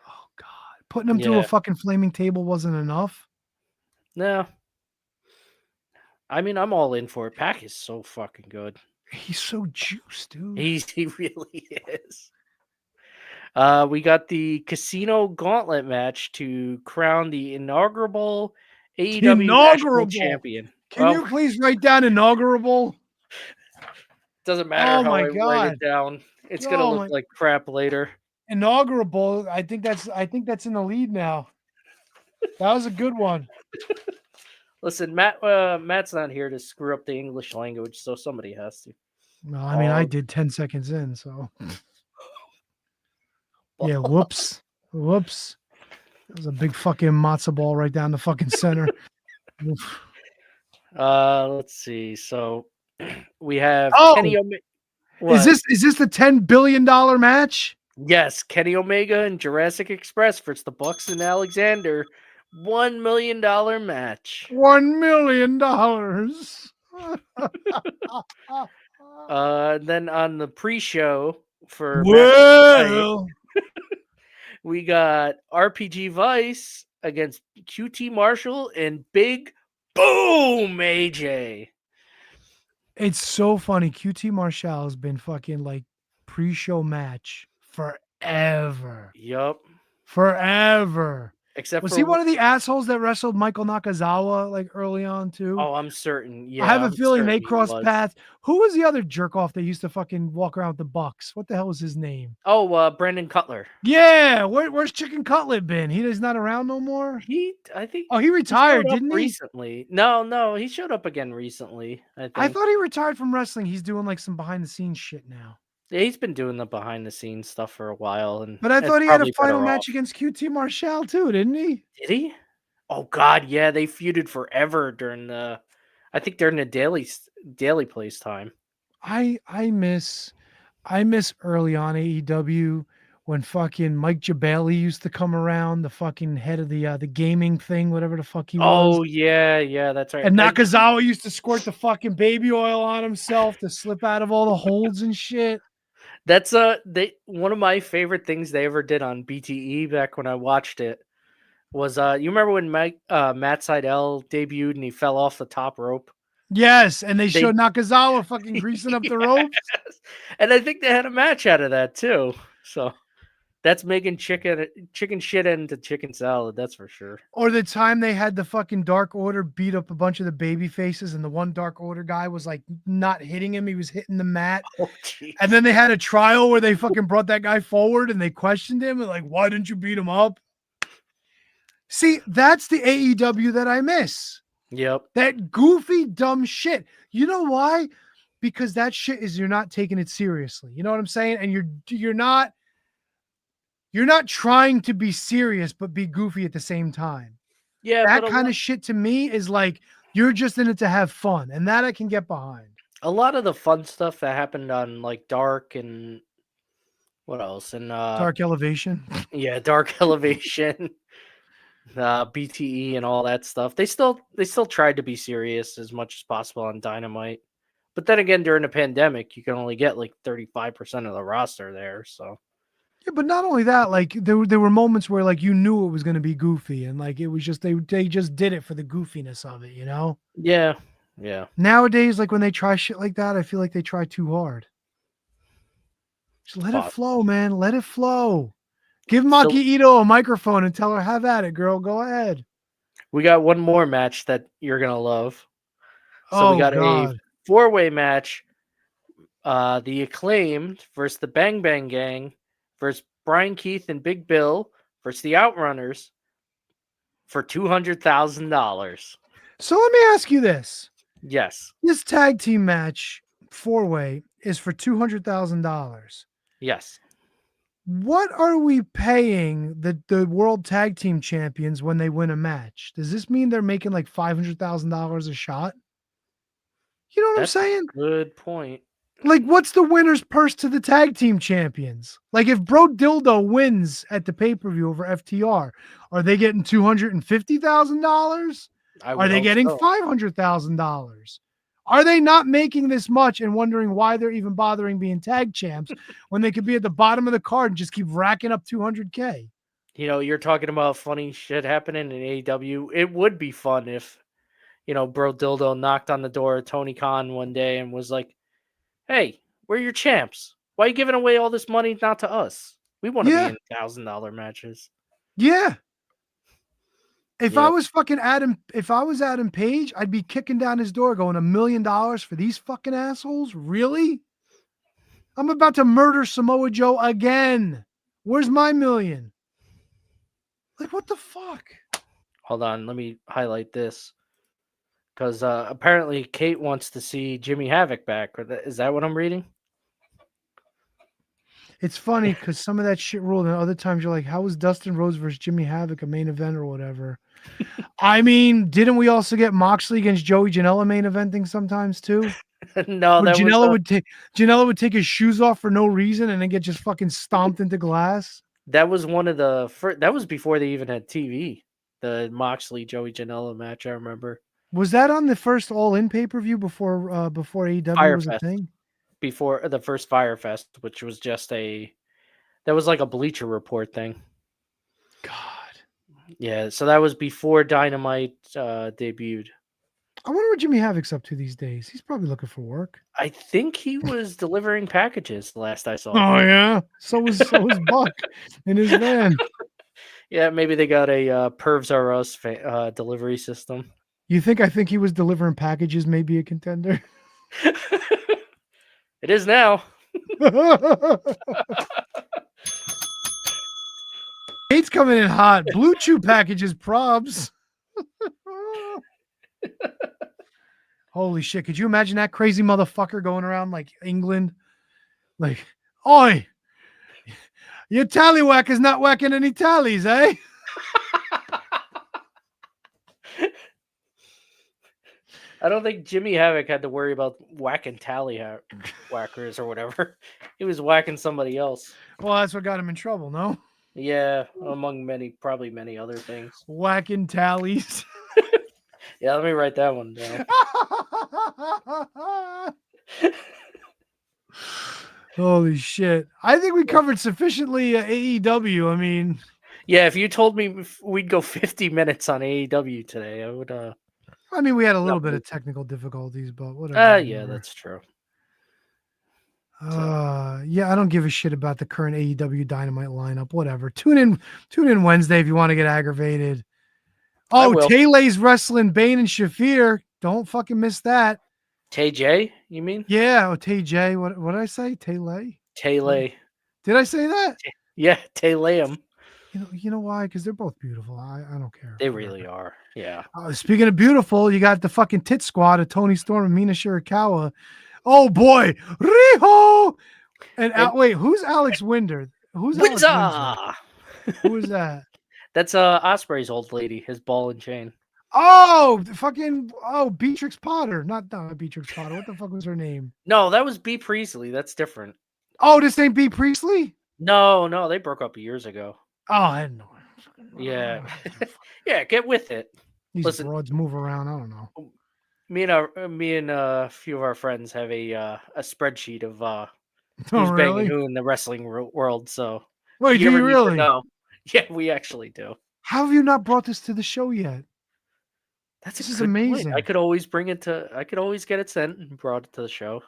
Oh, God. Putting them through a fucking flaming table wasn't enough? No. I mean, I'm all in for it. Pac is so fucking good. He's so juiced, dude. He really is. We got the Casino Gauntlet match to crown the inaugural AEW National Champion. Can you please write down inaugural? Doesn't matter how I write it down. It's gonna look like crap later. Inaugural. I think that's in the lead now. That was a good one. Listen, Matt's not here to screw up the English language, so somebody has to. No, I mean, I Oh. did 10 seconds in, so. Yeah, whoops. Whoops. That was a big fucking matzo ball right down the fucking center. Oof. Let's see. So we have Oh! Kenny Omega. Is this the $10 billion match? Yes, Kenny Omega and Jurassic Express versus the Bucks and Alexander. $1 million match. $1 million. Then on the pre-show for match tonight, Well, we got RPG Vice against QT Marshall and Big Boom AJ. it's so funny. QT Marshall has been fucking like pre-show match forever. Yup. Forever. Except Was for he one of the assholes that wrestled Michael Nakazawa like early on too? Oh, I'm certain. Yeah, I have a I'm feeling certain they he crossed was. paths. Who was the other jerk off that used to fucking walk around with the Bucks? What the hell was his name? Oh, Brandon Cutler. Yeah, where's Chicken Cutlet been? He's not around no more. I think. Oh, he He retired, showed up didn't he? recently. No, he showed up again recently. I think. I thought he retired from wrestling. He's doing like some behind the scenes shit now. Yeah, he's been doing the behind the scenes stuff for a while, and But I it's thought he had a probably final better match off. against QT Marshall too, didn't he? Did he? Oh God, yeah, they feuded forever during the. I think during the daily place time. I miss early on AEW when fucking Mike Jabali used to come around, the fucking head of the gaming thing, whatever the fuck he was. Oh yeah, that's right. And Nakazawa used to squirt the fucking baby oil on himself to slip out of all the holds and shit. That's one of my favorite things they ever did on BTE back when I watched it was you remember when Matt Sydal debuted and he fell off the top rope? Yes, and they showed Nakazawa fucking greasing up the rope. Yes. And I think they had a match out of that too. So that's making chicken shit into chicken salad, that's for sure. Or the time they had the fucking Dark Order beat up a bunch of the baby faces, and the one Dark Order guy was like not hitting him, he was hitting the mat. Oh, geez. And then they had a trial where they fucking brought that guy forward and they questioned him and like, why didn't you beat him up? See, that's the AEW that I miss. Yep. That goofy, dumb shit. You know why? Because that shit is you're not taking it seriously. You know what I'm saying? And you're not trying to be serious but be goofy at the same time. Yeah, that kind of shit to me is like you're just in it to have fun, and that I can get behind. A lot of the fun stuff that happened on like Dark and what else? And Dark Elevation. Yeah, Dark Elevation. BTE and all that stuff. They still tried to be serious as much as possible on Dynamite. But then again, during the pandemic, you can only get like 35% of the roster there. So yeah, but not only that, like there were moments where like you knew it was going to be goofy, and like it was just they just did it for the goofiness of it, you know? Yeah. Nowadays, like when they try shit like that, I feel like they try too hard. Just let it flow, man. Let it flow. Give Maki Ito a microphone and tell her, have at it, girl. Go ahead. We got one more match that you're going to love. So we got a 4-way match. The Acclaimed versus the Bang Bang Gang versus Brian Keith and Big Bill versus the Outrunners for $200,000. So let me ask you this. Yes. This tag team match, 4-way, is for $200,000. Yes. What are we paying the World Tag Team Champions when they win a match? Does this mean they're making like $500,000 a shot? You know what I'm saying? Good point. Like, what's the winner's purse to the tag team champions? Like, if Bro Dildo wins at the pay-per-view over FTR, are they getting $250,000? Are they getting $500,000? Are they not making this much and wondering why they're even bothering being tag champs when they could be at the bottom of the card and just keep racking up $200K? You know, you're talking about funny shit happening in AEW. It would be fun if, you know, Bro Dildo knocked on the door of Tony Khan one day and was like, hey, we're your champs. Why are you giving away all this money not to us? We want to be in $1,000 matches. Yeah. If I was Adam Page, I'd be kicking down his door going $1 million for these fucking assholes? Really? I'm about to murder Samoa Joe again. Where's my $1 million? Like, what the fuck? Hold on, let me highlight this. because apparently Kate wants to see Jimmy Havoc back. Is that what I'm reading? It's funny because some of that shit ruled, and other times you're like, how was Dustin Rhodes versus Jimmy Havoc a main event or whatever? I mean, didn't we also get Moxley against Joey Janela main eventing sometimes too? No, Where that Janela would take his shoes off for no reason and then get just fucking stomped into glass. that was one of the first. That was before they even had TV. The Moxley Joey Janela match, I remember. Was that on the first All In pay-per-view before AEW was a Firefest. thing? Before the first Firefest, which was just that was like a Bleacher Report thing. God. Yeah, so that was before Dynamite debuted. I wonder what Jimmy Havoc's up to these days. He's probably looking for work. I think he was delivering packages the last I saw. Oh yeah. So was Buck in his van. Yeah, maybe they got a Pervs R Us delivery system. You think I think he was delivering packages, maybe a contender? It is now. Kate's coming in hot. Blue Chew packages, probs. Holy shit. Could you imagine that crazy motherfucker going around like England? Like, oi, your tallywhack is not whacking any tallies, eh? I don't think Jimmy Havoc had to worry about whacking whackers or whatever. He was whacking somebody else. Well, that's what got him in trouble, no? Yeah, among probably many other things. Whacking tallies. Yeah, let me write that one down. Holy shit. I think we covered sufficiently AEW. I mean, yeah, if you told me we'd go 50 minutes on AEW today, I would I mean, we had a little bit of technical difficulties, but whatever. Yeah, that's true. Yeah, I don't give a shit about the current AEW Dynamite lineup. Whatever. Tune in Wednesday if you want to get aggravated. Oh, Taylay's wrestling Bane and Shafir. Don't fucking miss that. Tay J, you mean? Yeah, Tay J. What did I say? Taylay? Taylay. Did I say that? Yeah, Taylay. You know why? Because they're both beautiful. I don't care. They really are. Yeah. Speaking of beautiful, you got the fucking tit squad of Tony Storm and Mina Shirakawa. Oh boy, Riho. And wait, who's Alex Winder? Who's Alex Winder? Who is that? That's Osprey's old lady, his ball and chain. Oh, Beatrix Potter. Not Beatrix Potter. What the fuck was her name? No, that was B. Priestley. That's different. Oh, this ain't B. Priestley? No, they broke up years ago. Oh, I didn't know. Yeah. Yeah, get with it. These broads move around. I don't know. Me and a few of our friends have a spreadsheet of who's really? banging who in the wrestling world. So wait, do you really? No. Yeah, we actually do. How have you not brought this to the show yet? This is amazing. Point. I could always get it sent and brought it to the show.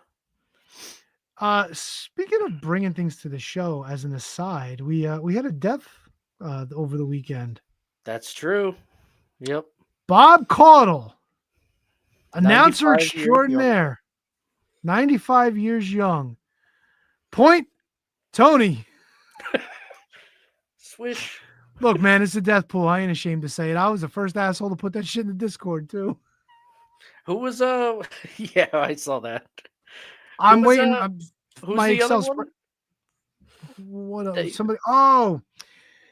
Speaking of bringing things to the show, as an aside, we had a death over the weekend. That's true. Yep. Bob Caudle, announcer extraordinaire, 95 years young. Point, Tony. Swish. Look, man, it's a death pool. I ain't ashamed to say it. I was the first asshole to put that shit in the Discord too. Who was yeah, I saw that. I'm waiting. Who's my the Excel other one? What else? Somebody. Oh,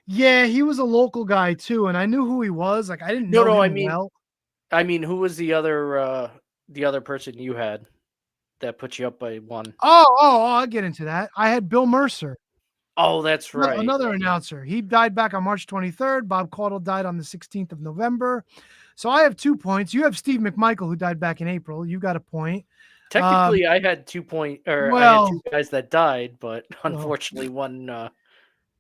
yeah, he was a local guy too, and I knew who he was. Like I didn't know him well. I mean, who was the other person you had that put you up by one? Oh, I'll get into that. I had Bill Mercer. Oh, that's right. Another announcer. He died back on March 23rd. Bob Caudle died on the 16th of November. So I have 2 points. You have Steve McMichael, who died back in April. You got a point. Technically, I had 2 points, I had two guys that died, but unfortunately, one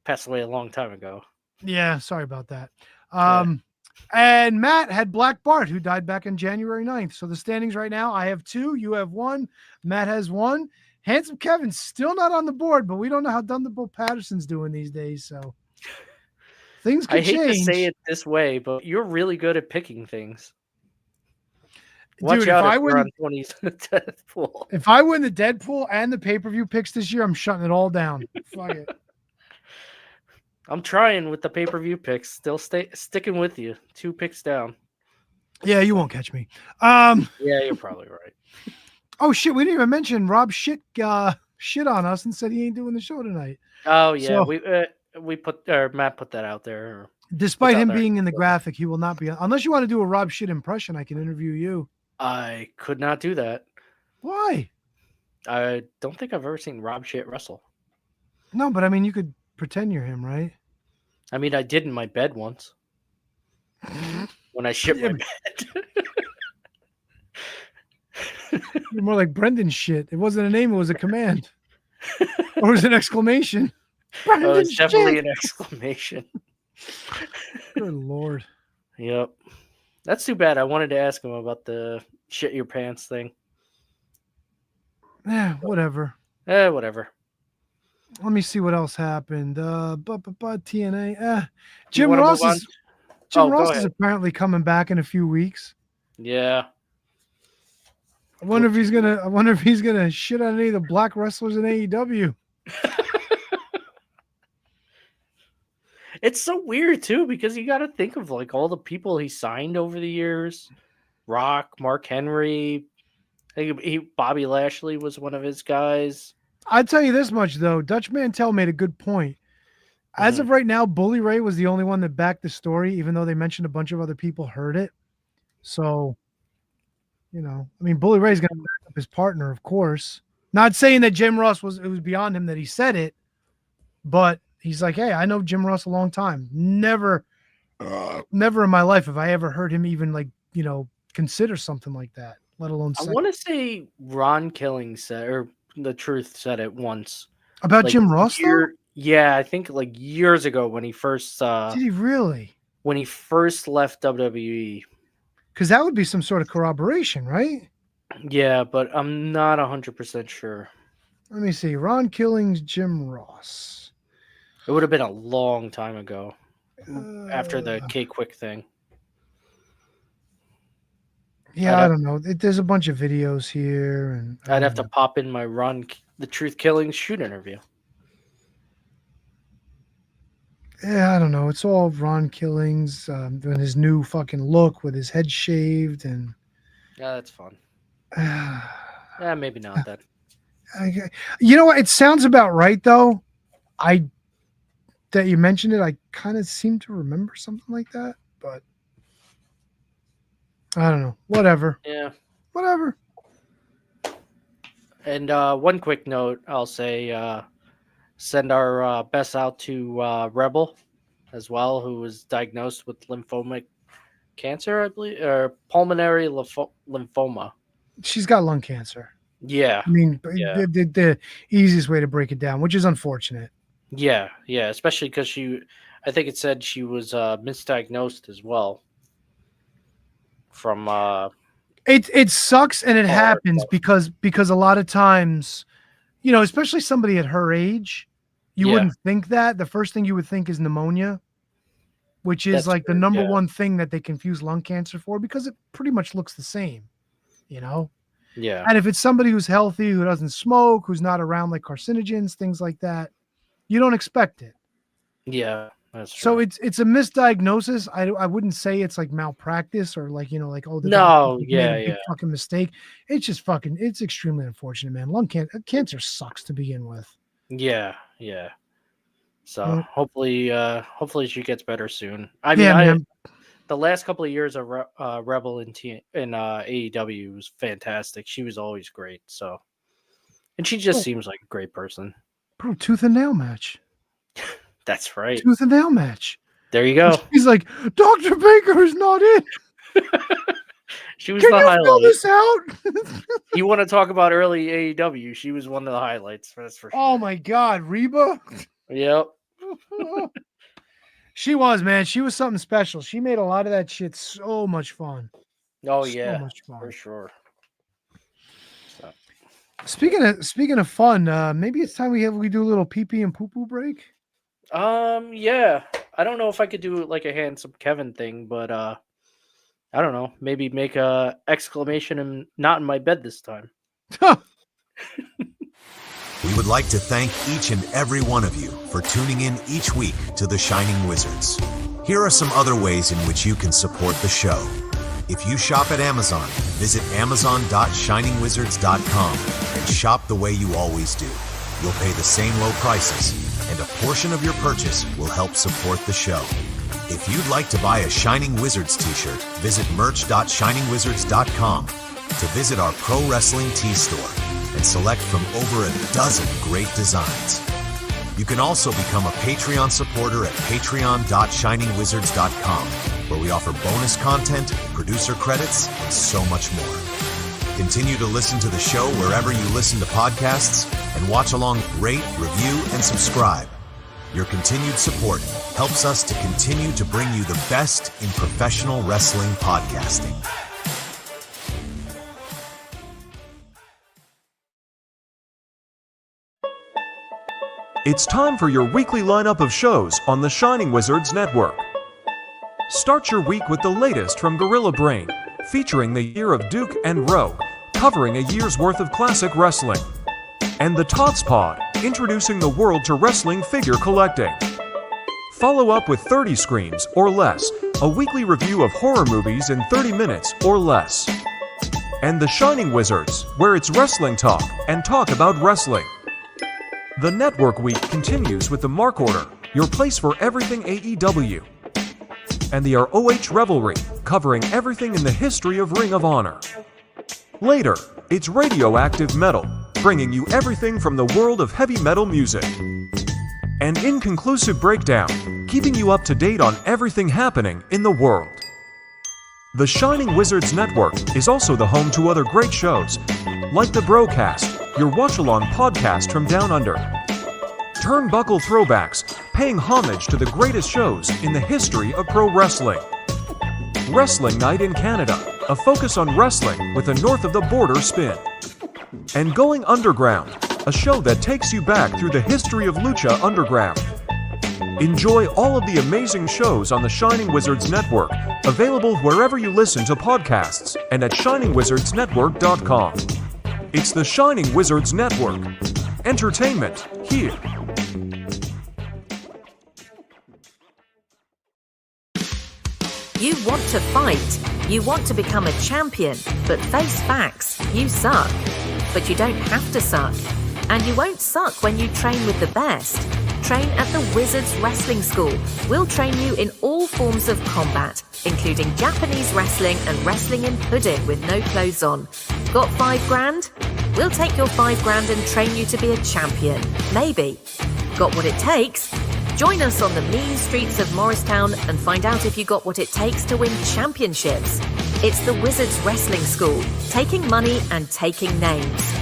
passed away a long time ago. Yeah, sorry about that. And Matt had Black Bart, who died back on January 9th. So the standings right now, I have 2, you have 1, Matt has 1. Handsome Kevin's still not on the board, but we don't know how Thunderbolt Patterson's doing these days. So things could change. I hate to say it this way, but you're really good at picking things. Dude, if I win Deadpool. If I win the Deadpool and the pay-per-view picks this year, I'm shutting it all down. Fuck it. I'm trying with the pay-per-view picks. Still sticking with you. 2 picks down. Yeah, you won't catch me. Yeah, you're probably right. Oh shit, we didn't even mention Rob shit on us and said he ain't doing the show tonight. Oh yeah, So- we put Matt put that out there. Despite out him there. being in the graphic, he will not be. Unless you want to do a Rob shit impression, I can interview you. I could not do that. Why? I don't think I've ever seen Rob shit wrestle. No, but I mean, you could pretend you're him, right? I mean, I did in my bed once when I shit my Yeah, bed. You're more like Brendan shit. It wasn't a name; it was a command, or it was an exclamation. Oh, it's definitely an exclamation. Good lord. Yep. That's too bad. I wanted to ask him about the shit your pants thing. Yeah, whatever. Whatever. Let me see what else happened. TNA. You Jim wanna Ross move on? is Jim Oh, go Ross is ahead. apparently coming back in a few weeks. Yeah. I wonder if he's gonna shit on any of the black wrestlers in AEW. It's so weird too because you got to think of like all the people he signed over the years. Rock, Mark Henry. I think Bobby Lashley was one of his guys. I'd tell you this much though. Dutch Mantel made a good point. As of right now, Bully Ray was the only one that backed the story, even though they mentioned a bunch of other people heard it. So, I mean, Bully Ray's gonna back up his partner, of course. Not saying that Jim Ross it was beyond him that he said it, but he's like, hey, I know Jim Ross a long time. Never in my life have I ever heard him even consider something like that, let alone I say want to say Ron Killing said, or the Truth said it once. about Like, Jim Ross. Though? Yeah, I think like years ago when he first Did he really? when he first left WWE. Because that would be some sort of corroboration, right? Yeah, but I'm not 100% sure. Let me see. Ron Killings, Jim Ross. It would have been a long time ago after the K-Quick thing. Yeah, I don't know. There's a bunch of videos here, and I'd have to pop in my the Truth Killing shoot interview. Yeah, I don't know. It's all Ron Killings in his new fucking look with his head shaved, and Yeah, that's fun. Yeah, maybe not that. you know what? It sounds about right though. That you mentioned it, I kind of seem to remember something like that, but I don't know. Whatever. Yeah. Whatever. And one quick note, I'll say, send our best out to Rebel as well, who was diagnosed with lymphomic cancer, I believe, or pulmonary lymphoma. She's got lung cancer. Yeah. I mean, Yeah. the easiest way to break it down, which is unfortunate. Yeah, especially because I think it said she was misdiagnosed as well. From It sucks and it happens because a lot of times, especially somebody at her age, you wouldn't think that. The first thing you would think is pneumonia, which is That's the number one thing that they confuse lung cancer for because it pretty much looks the same, Yeah. And if it's somebody who's healthy, who doesn't smoke, who's not around like carcinogens, things like that, you don't expect it. Yeah, that's true. So it's a misdiagnosis. I wouldn't say it's like malpractice or like the No, doctor made a yeah, big yeah. fucking mistake. It's just it's extremely unfortunate, man. Lung cancer sucks to begin with. Yeah. So Mm. hopefully she gets better soon. I mean, the last couple of years of Rebel in AEW was fantastic. She was always great. So, and she just seems like a great person. Bro, tooth and nail match. That's right. Tooth and nail match. There you go. He's like, Dr. Baker is not in. She was Can the you highlight. fill this out? You want to talk about early AEW? She was one of the highlights. That's for sure. Oh my God, Reba. Yep. She was, man. She was something special. She made a lot of that shit so much fun. Oh So yeah, much fun. for sure. So. Speaking of fun, maybe it's time we do a little pee pee and poo poo break. Yeah. I don't know if I could do like a handsome Kevin thing, but I don't know. Maybe make a exclamation and not in my bed this time. We would like to thank each and every one of you for tuning in each week to The Shining Wizards. Here are some other ways in which you can support the show. If you shop at Amazon, visit amazon.shiningwizards.com and shop the way you always do. You'll pay the same low prices, and a portion of your purchase will help support the show. If you'd like to buy a Shining Wizards t-shirt, visit merch.shiningwizards.com to visit our pro wrestling tee store and select from over a dozen great designs. You can also become a Patreon supporter at patreon.shiningwizards.com, where we offer bonus content, producer credits, and so much more. Continue to listen to the show wherever you listen to podcasts, and watch along, rate, review, and subscribe. Your continued support helps us to continue to bring you the best in professional wrestling podcasting. It's time for your weekly lineup of shows on the Shining Wizards Network. Start your week with the latest from Gorilla Brain, featuring the Year of Duke and Rogue, covering a year's worth of classic wrestling. And the Tots Pod, introducing the world to wrestling figure collecting. Follow up with 30 Screams or Less, a weekly review of horror movies in 30 minutes or less. And the Shining Wizards, where it's wrestling talk and talk about wrestling. The Network Week continues with the Mark Order, your place for everything AEW. And the ROH Revelry, covering everything in the history of Ring of Honor. Later, it's Radioactive Metal, bringing you everything from the world of heavy metal music. And Inconclusive Breakdown, keeping you up to date on everything happening in the world. The Shining Wizards Network is also the home to other great shows, like the Broadcast, your watch-along podcast from Down Under. Turnbuckle Throwbacks, paying homage to the greatest shows in the history of pro wrestling. Wrestling Night in Canada, a focus on wrestling with a north-of-the-border spin. And Going Underground, a show that takes you back through the history of Lucha Underground. Enjoy all of the amazing shows on the Shining Wizards Network, available wherever you listen to podcasts and at shiningwizardsnetwork.com. It's the Shining Wizards Network. Entertainment here. You want to fight. You want to become a champion, but face facts. You suck. But you don't have to suck. And you won't suck when you train with the best. Train at the Wizards Wrestling School. We'll train you in all forms of combat, including Japanese wrestling and wrestling in pudding with no clothes on. Got $5,000? We'll take your $5,000 and train you to be a champion. Maybe. Got what it takes? Join us on the mean streets of Morristown and find out if you got what it takes to win championships. It's the Wizards Wrestling School, taking money and taking names.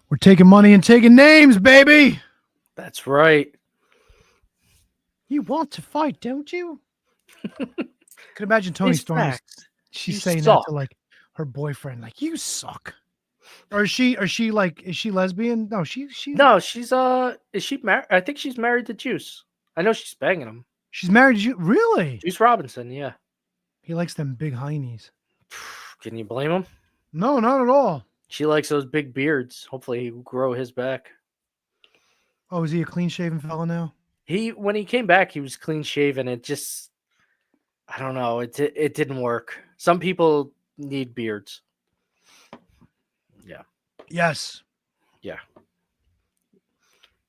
We're taking money and taking names, baby. That's right. You want to fight, don't you? Could imagine Tony It's Storm. facts. She's You saying suck. that to like her boyfriend, like you suck. Or is she lesbian? No, No, she's is she married? I think she's married to Juice. I know she's banging him. she's married to you. Really? Juice Robinson, yeah. He likes them big heinies. Can you blame him? No, not at all. She likes those big beards. Hopefully he will grow his back. Oh, is he a clean shaven fella now? When he came back, he was clean shaven. It just, I don't know. It didn't work. Some people need beards. Yeah. Yes. Yeah.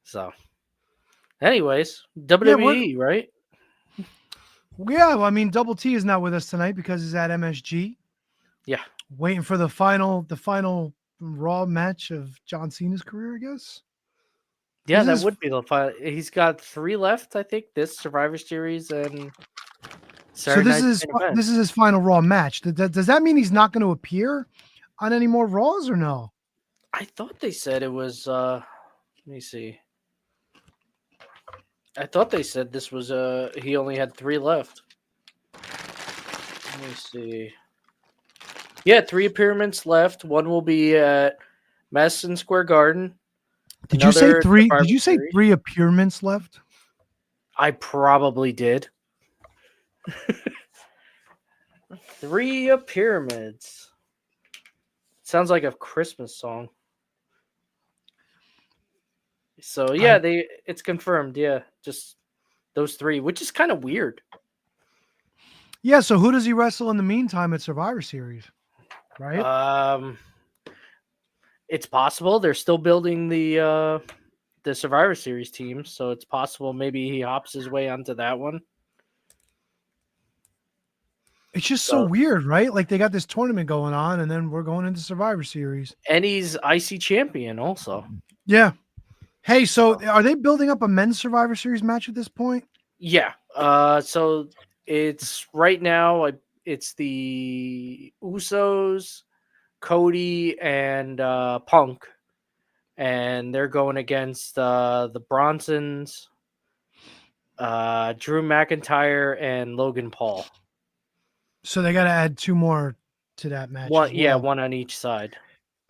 So, anyways, WWE, right? Yeah, well, I mean, Double T is not with us tonight because he's at MSG. Yeah. Waiting for the final Raw match of John Cena's career, I guess. Yeah, This that is- would be the final. He's got 3 left, I think. This Survivor Series and Saturday So this Night's is main event. this is his final Raw match. Does that mean he's not going to appear on any more Raws or no? I thought they said it was. Let me see. I thought they said this was. He only had 3 left. Let me see. Yeah, 3 appearances left. One will be at Madison Square Garden. Did you say Another 3? Survivor Did you say Series. 3 appearances left? I probably did. 3 pyramids. Sounds like a Christmas song. So yeah, it's confirmed. Yeah, just those 3, which is kind of weird. Yeah. So who does he wrestle in the meantime at Survivor Series? Right. It's possible they're still building the Survivor Series team, so it's possible maybe he hops his way onto that one. It's just so weird, right? Like they got this tournament going on, and then we're going into Survivor Series. And he's IC champion also. Yeah. Hey, so are they building up a men's Survivor Series match at this point? Yeah. So it's right now. It's the Usos, Cody, and Punk, and they're going against the Bronsons, Drew McIntyre, and Logan Paul. So they got to add 2 more to that match. One, yeah, one on each side.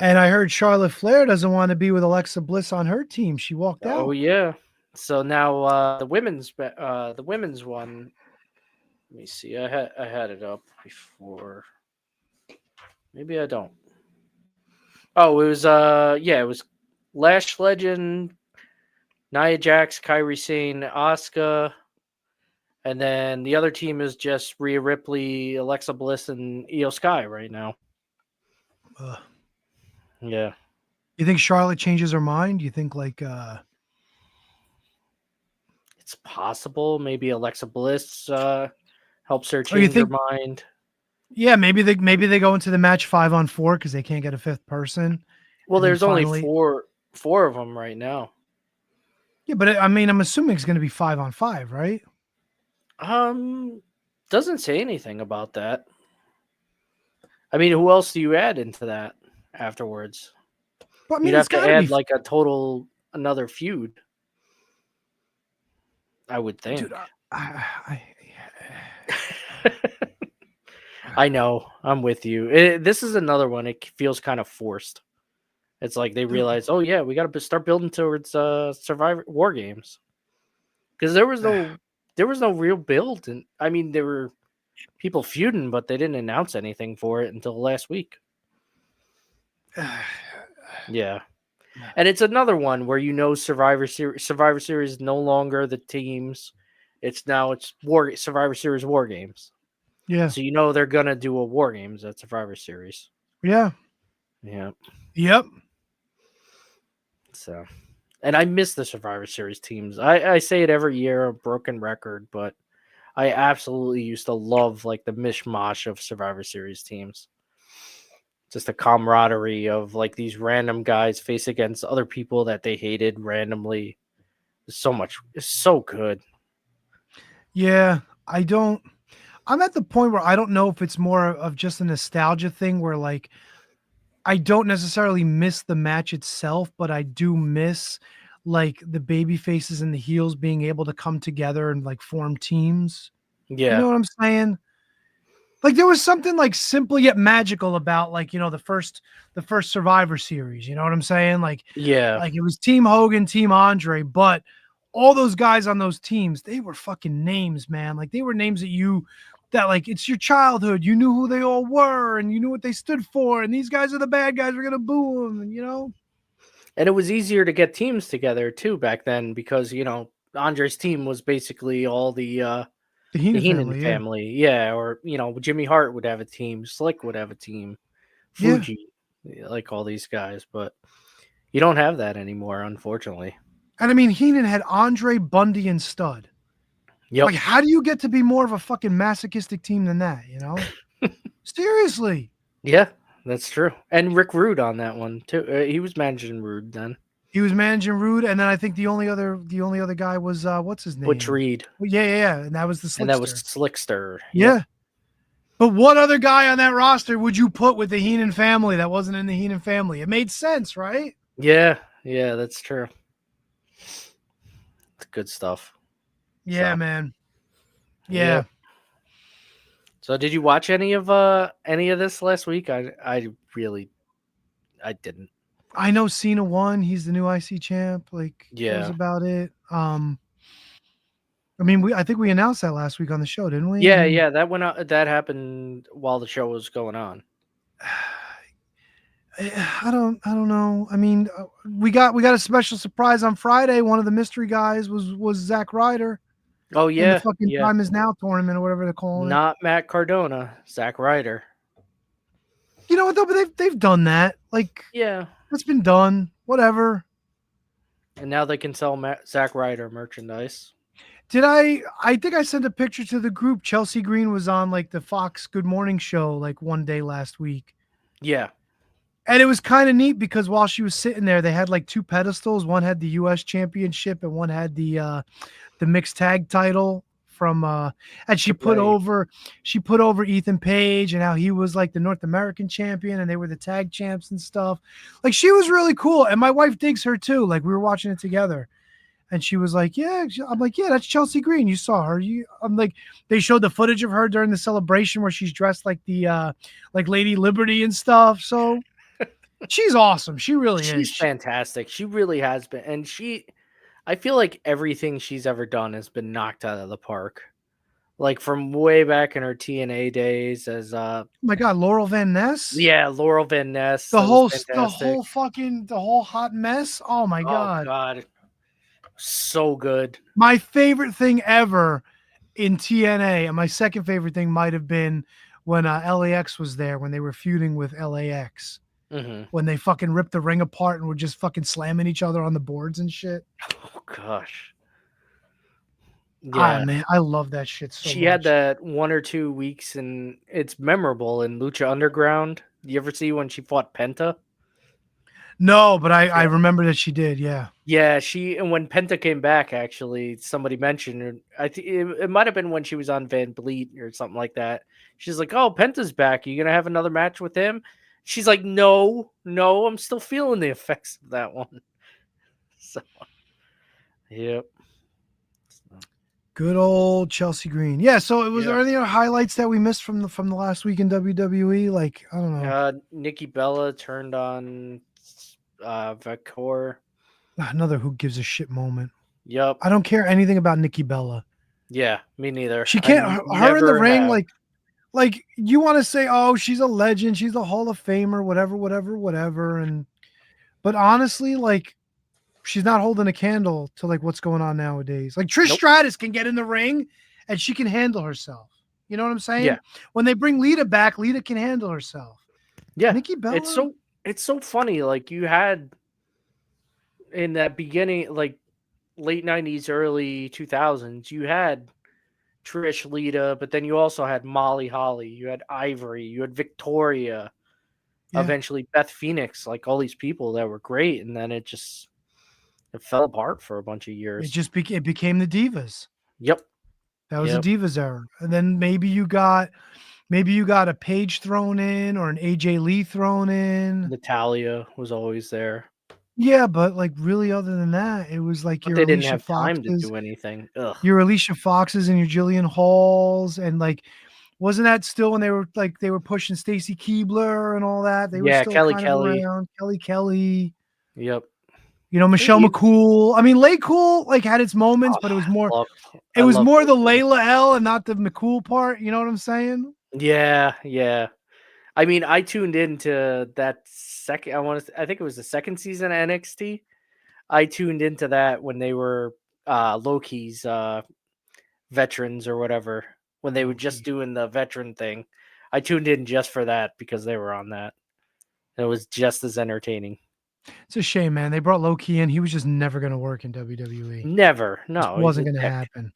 And I heard Charlotte Flair doesn't want to be with Alexa Bliss on her team. She walked out. Oh yeah. So now the women's one. Let me see. I had it up before. Maybe I don't. Oh, it was it was Lash Legend, Nia Jax, Kairi Sane, Asuka, and then the other team is just Rhea Ripley, Alexa Bliss, and Io Sky right now. Yeah. You think Charlotte changes her mind? You think like it's possible maybe Alexa Bliss helps her change her mind. Yeah, maybe they go into the match 5-on-4 because they can't get a 5th person. Well, there's only four of them right now. Yeah, but I mean, I'm assuming it's going to be 5-on-5, right? Doesn't say anything about that. I mean, who else do you add into that afterwards? But, I mean, you'd have to add like another feud. I would think. Dude, I know. I'm with you. This is another one. It feels kind of forced. It's like they realize, oh yeah, we got to start building towards Survivor War Games, because there was no real build, and I mean there were people feuding, but they didn't announce anything for it until last week. Yeah, and it's another one where Survivor Series is no longer the teams. It's Survivor Series War Games. Yeah. So they're gonna do a War Games at Survivor Series. Yeah. Yeah. Yep. So, and I miss the Survivor Series teams. I say it every year, a broken record, but I absolutely used to love like the mishmash of Survivor Series teams. Just a camaraderie of like these random guys face against other people that they hated randomly. It's so good. Yeah, I'm at the point where I don't know if it's more of just a nostalgia thing where like I don't necessarily miss the match itself, but I do miss like the baby faces and the heels being able to come together and like form teams. Yeah. You know what I'm saying? Like there was something like simple yet magical about like, the first Survivor Series, you know what I'm saying? Like, yeah, like it was Team Hogan, Team Andre, but all those guys on those teams, they were fucking names, man. Like they were names that like it's your childhood. You knew who they all were and you knew what they stood for. And these guys are the bad guys. We're gonna boo them. And And it was easier to get teams together too back then because Andre's team was basically all the Heenan family. Yeah. Or Jimmy Hart would have a team. Slick would have a team. Fuji, like all these guys, but you don't have that anymore, unfortunately. And I mean, Heenan had Andre, Bundy, and Stud. Yep. Like, how do you get to be more of a fucking masochistic team than that? Seriously. Yeah, that's true. And Rick Rude on that one too. He was managing Rude then. He was managing Rude, and then I think the only other guy was what's his name? Butch Reed. Yeah, and that was the Slickster. And that was Slickster. Yeah. Yep. But what other guy on that roster would you put with the Heenan family that wasn't in the Heenan family? It made sense, right? Yeah, that's true. It's good stuff. Yeah, man. Yeah. So did you watch any of this last week? I didn't. I know Cena won. He's the new IC champ. Like, that was about it. I mean, I think we announced that last week on the show, didn't we? Yeah, that went out. That happened while the show was going on. I don't know. I mean, we got a special surprise on Friday. One of the mystery guys was Zack Ryder. Oh in yeah, the fucking yeah. Time Is Now tournament or whatever they're calling it. Not Matt Cardona, Zack Ryder. You know what though? But they've done that. Like Yeah. it's been done. Whatever. And now they can sell Zack Ryder merchandise. Did I think I sent a picture to the group. Chelsea Green was on like the Fox Good Morning show like one day last week. Yeah. And it was kind of neat because while she was sitting there, they had like two pedestals. One had the US championship and one had the mixed tag title from and she put over Ethan Page and how he was like the North American champion and they were the tag champs and stuff. Like she was really cool. And my wife digs her too. Like we were watching it together. And she was like, yeah. I'm like, yeah, that's Chelsea Green. You saw her. I'm like, they showed the footage of her during the celebration where she's dressed like the like Lady Liberty and stuff. So she's awesome. She really is. She's fantastic. She really has been. And I feel like everything she's ever done has been knocked out of the park. Like from way back in her TNA days as oh my God, Laurel Van Ness. Yeah, Laurel Van Ness. The whole hot mess. Oh my God. Oh God. So good. My favorite thing ever in TNA, and my second favorite thing might have been when LAX was there when they were feuding with LAX. Mm-hmm. When they fucking ripped the ring apart and were just fucking slamming each other on the boards and shit. Oh gosh. Yeah, man, I love that shit so much. She had that 1 or 2 weeks and it's memorable in Lucha Underground. You ever see when she fought Penta? No, but I remember that she did, yeah. Yeah, and when Penta came back, actually, somebody mentioned her. I think it might have been when she was on Van Vliet or something like that. She's like, "Oh, Penta's back. Are you gonna have another match with him?" She's like, "No, I'm still feeling the effects of that one." So, yep. Good old Chelsea Green. Yeah. So, was there any other highlights that we missed from the last week in WWE? Like, I don't know. Nikki Bella turned on Vacor. Another who gives a shit moment. Yep. I don't care anything about Nikki Bella. Yeah, me neither. She can't. Her in the ring, like you want to say, oh, she's a legend, she's a Hall of Famer, whatever. But honestly, like, she's not holding a candle to like what's going on nowadays. Like Trish Stratus can get in the ring and she can handle herself. You know what I'm saying? Yeah. When they bring Lita back, Lita can handle herself. Yeah. Nikki Bella. It's so funny. Like you had in that beginning, like late 90s, early 2000s, you had Trish, Lita, but then you also had Molly Holly, you had Ivory, you had Victoria, eventually Beth Phoenix, like all these people that were great. And then it fell apart for a bunch of years. It became the Divas. Yep. That was the Divas era. And then maybe you got a Paige thrown in or an AJ Lee thrown in. Natalia was always there. Yeah, but like really, other than that, it was like they didn't have time to do anything. Ugh. Your Alicia Foxes and your Jillian Halls, and like, wasn't that still when they were pushing Stacy Keibler and all that? They were still Kelly kind Kelly. of around. Kelly. Yep. You know, Michelle McCool. I mean, Lay Cool like had its moments, but it was more. It was more the Layla L and not the McCool part. You know what I'm saying? Yeah. I mean, I tuned into that second. I think it was the second season of NXT. I tuned into that when they were Loki's veterans or whatever. When they were just doing the veteran thing, I tuned in just for that because they were on that. It was just as entertaining. It's a shame, man. They brought Loki in. He was just never going to work in WWE. Never. No, it wasn't going to happen.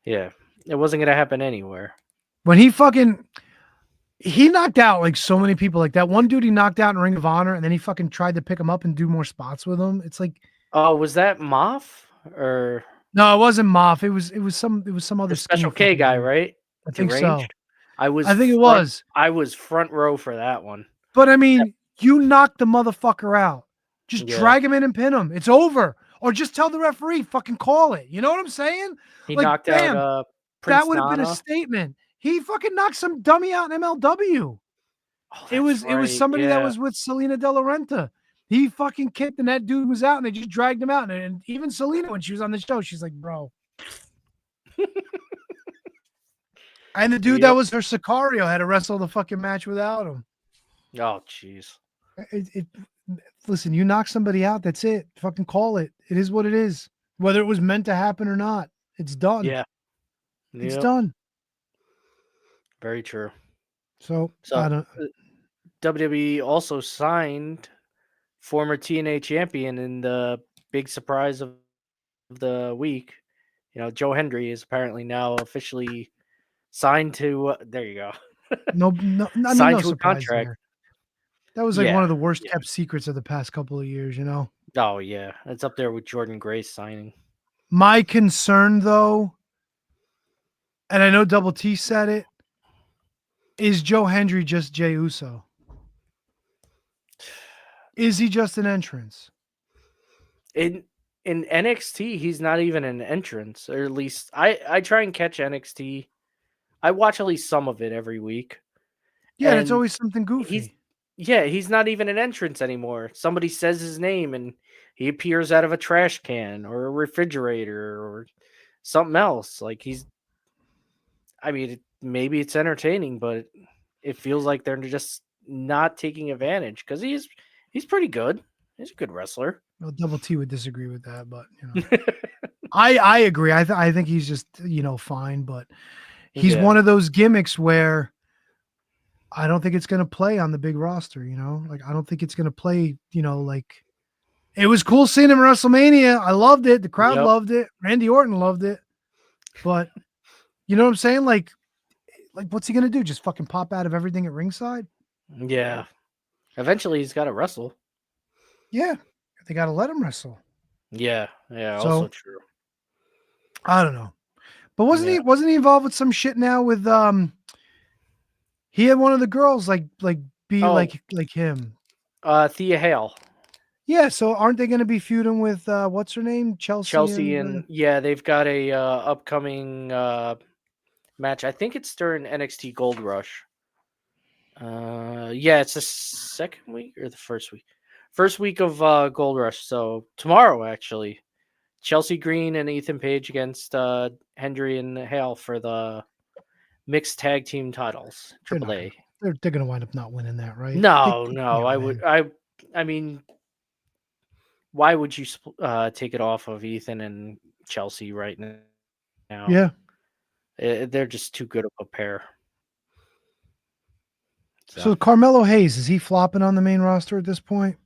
Yeah, it wasn't going to happen anywhere. When he knocked out like so many people. Like that one dude he knocked out in Ring of Honor, and then he fucking tried to pick him up and do more spots with him. It's like, oh, was that Moff or no? It wasn't Moff. It was some other Special K guy, right? I think so. I think it was. I was front row for that one. But I mean, you knocked the motherfucker out. Just drag him in and pin him. It's over. Or just tell the referee, fucking call it. You know what I'm saying? He knocked out Prince that would have been a statement. He fucking knocked some dummy out in MLW. Oh, it was somebody that was with Selena De La Renta. He fucking kicked and that dude was out and they just dragged him out. And even Selena, when she was on the show, she's like, bro. And the dude that was her Sicario had to wrestle the fucking match without him. Oh, jeez. Listen, you knock somebody out, that's it. Fucking call it. It is what it is. Whether it was meant to happen or not, it's done. Yeah. It's Yep. done. Very true. So So I don't. WWE also signed former TNA champion in the big surprise of the week. Joe Hendry is apparently now officially signed to. There you go. No, I mean, Signed no to a surprise contract. there. That was like one Yeah. of the worst Yeah. kept secrets of the past couple of years. Oh yeah, it's up there with Jordan Grace signing. My concern, though, and I know Double T said it, is Joe Hendry just Jey Uso? Is he just an entrance? In NXT, he's not even an entrance, or at least I try and catch NXT. I watch at least some of it every week. Yeah, and it's And always something goofy. he's not even an entrance anymore. Somebody says his name and he appears out of a trash can or a refrigerator or something else. Like maybe it's entertaining, but it feels like they're just not taking advantage because he's pretty good. He's a good wrestler. Well, Double T would disagree with that, but I agree. I think he's just fine, but he's Yeah. one of those gimmicks where I don't think it's going to play on the big roster. Like I don't think it's going to play. Like it was cool seeing him at WrestleMania. I loved it. The crowd loved it. Randy Orton loved it, but you know what I'm saying? Like what's he going to do? Just fucking pop out of everything at ringside? Yeah. Eventually, he's got to wrestle. Yeah, they got to let him wrestle. Yeah. Yeah. So, Also true. I don't know, but wasn't he involved with some shit now with he had one of the girls like him. Thea Hale. Yeah, so aren't they going to be feuding with what's her name, Chelsea and they've got a upcoming match. I think it's during NXT Gold Rush. It's the second week or the first week. First week of Gold Rush. So tomorrow, actually, Chelsea Green and Ethan Page against Hendry and Hale for the mixed tag team titles. AAA. They're going to wind up not winning that, right? No. I mean, why would you take it off of Ethan and Chelsea right now? Yeah. They're just too good of a pair. So Carmelo Hayes, is he flopping on the main roster at this point?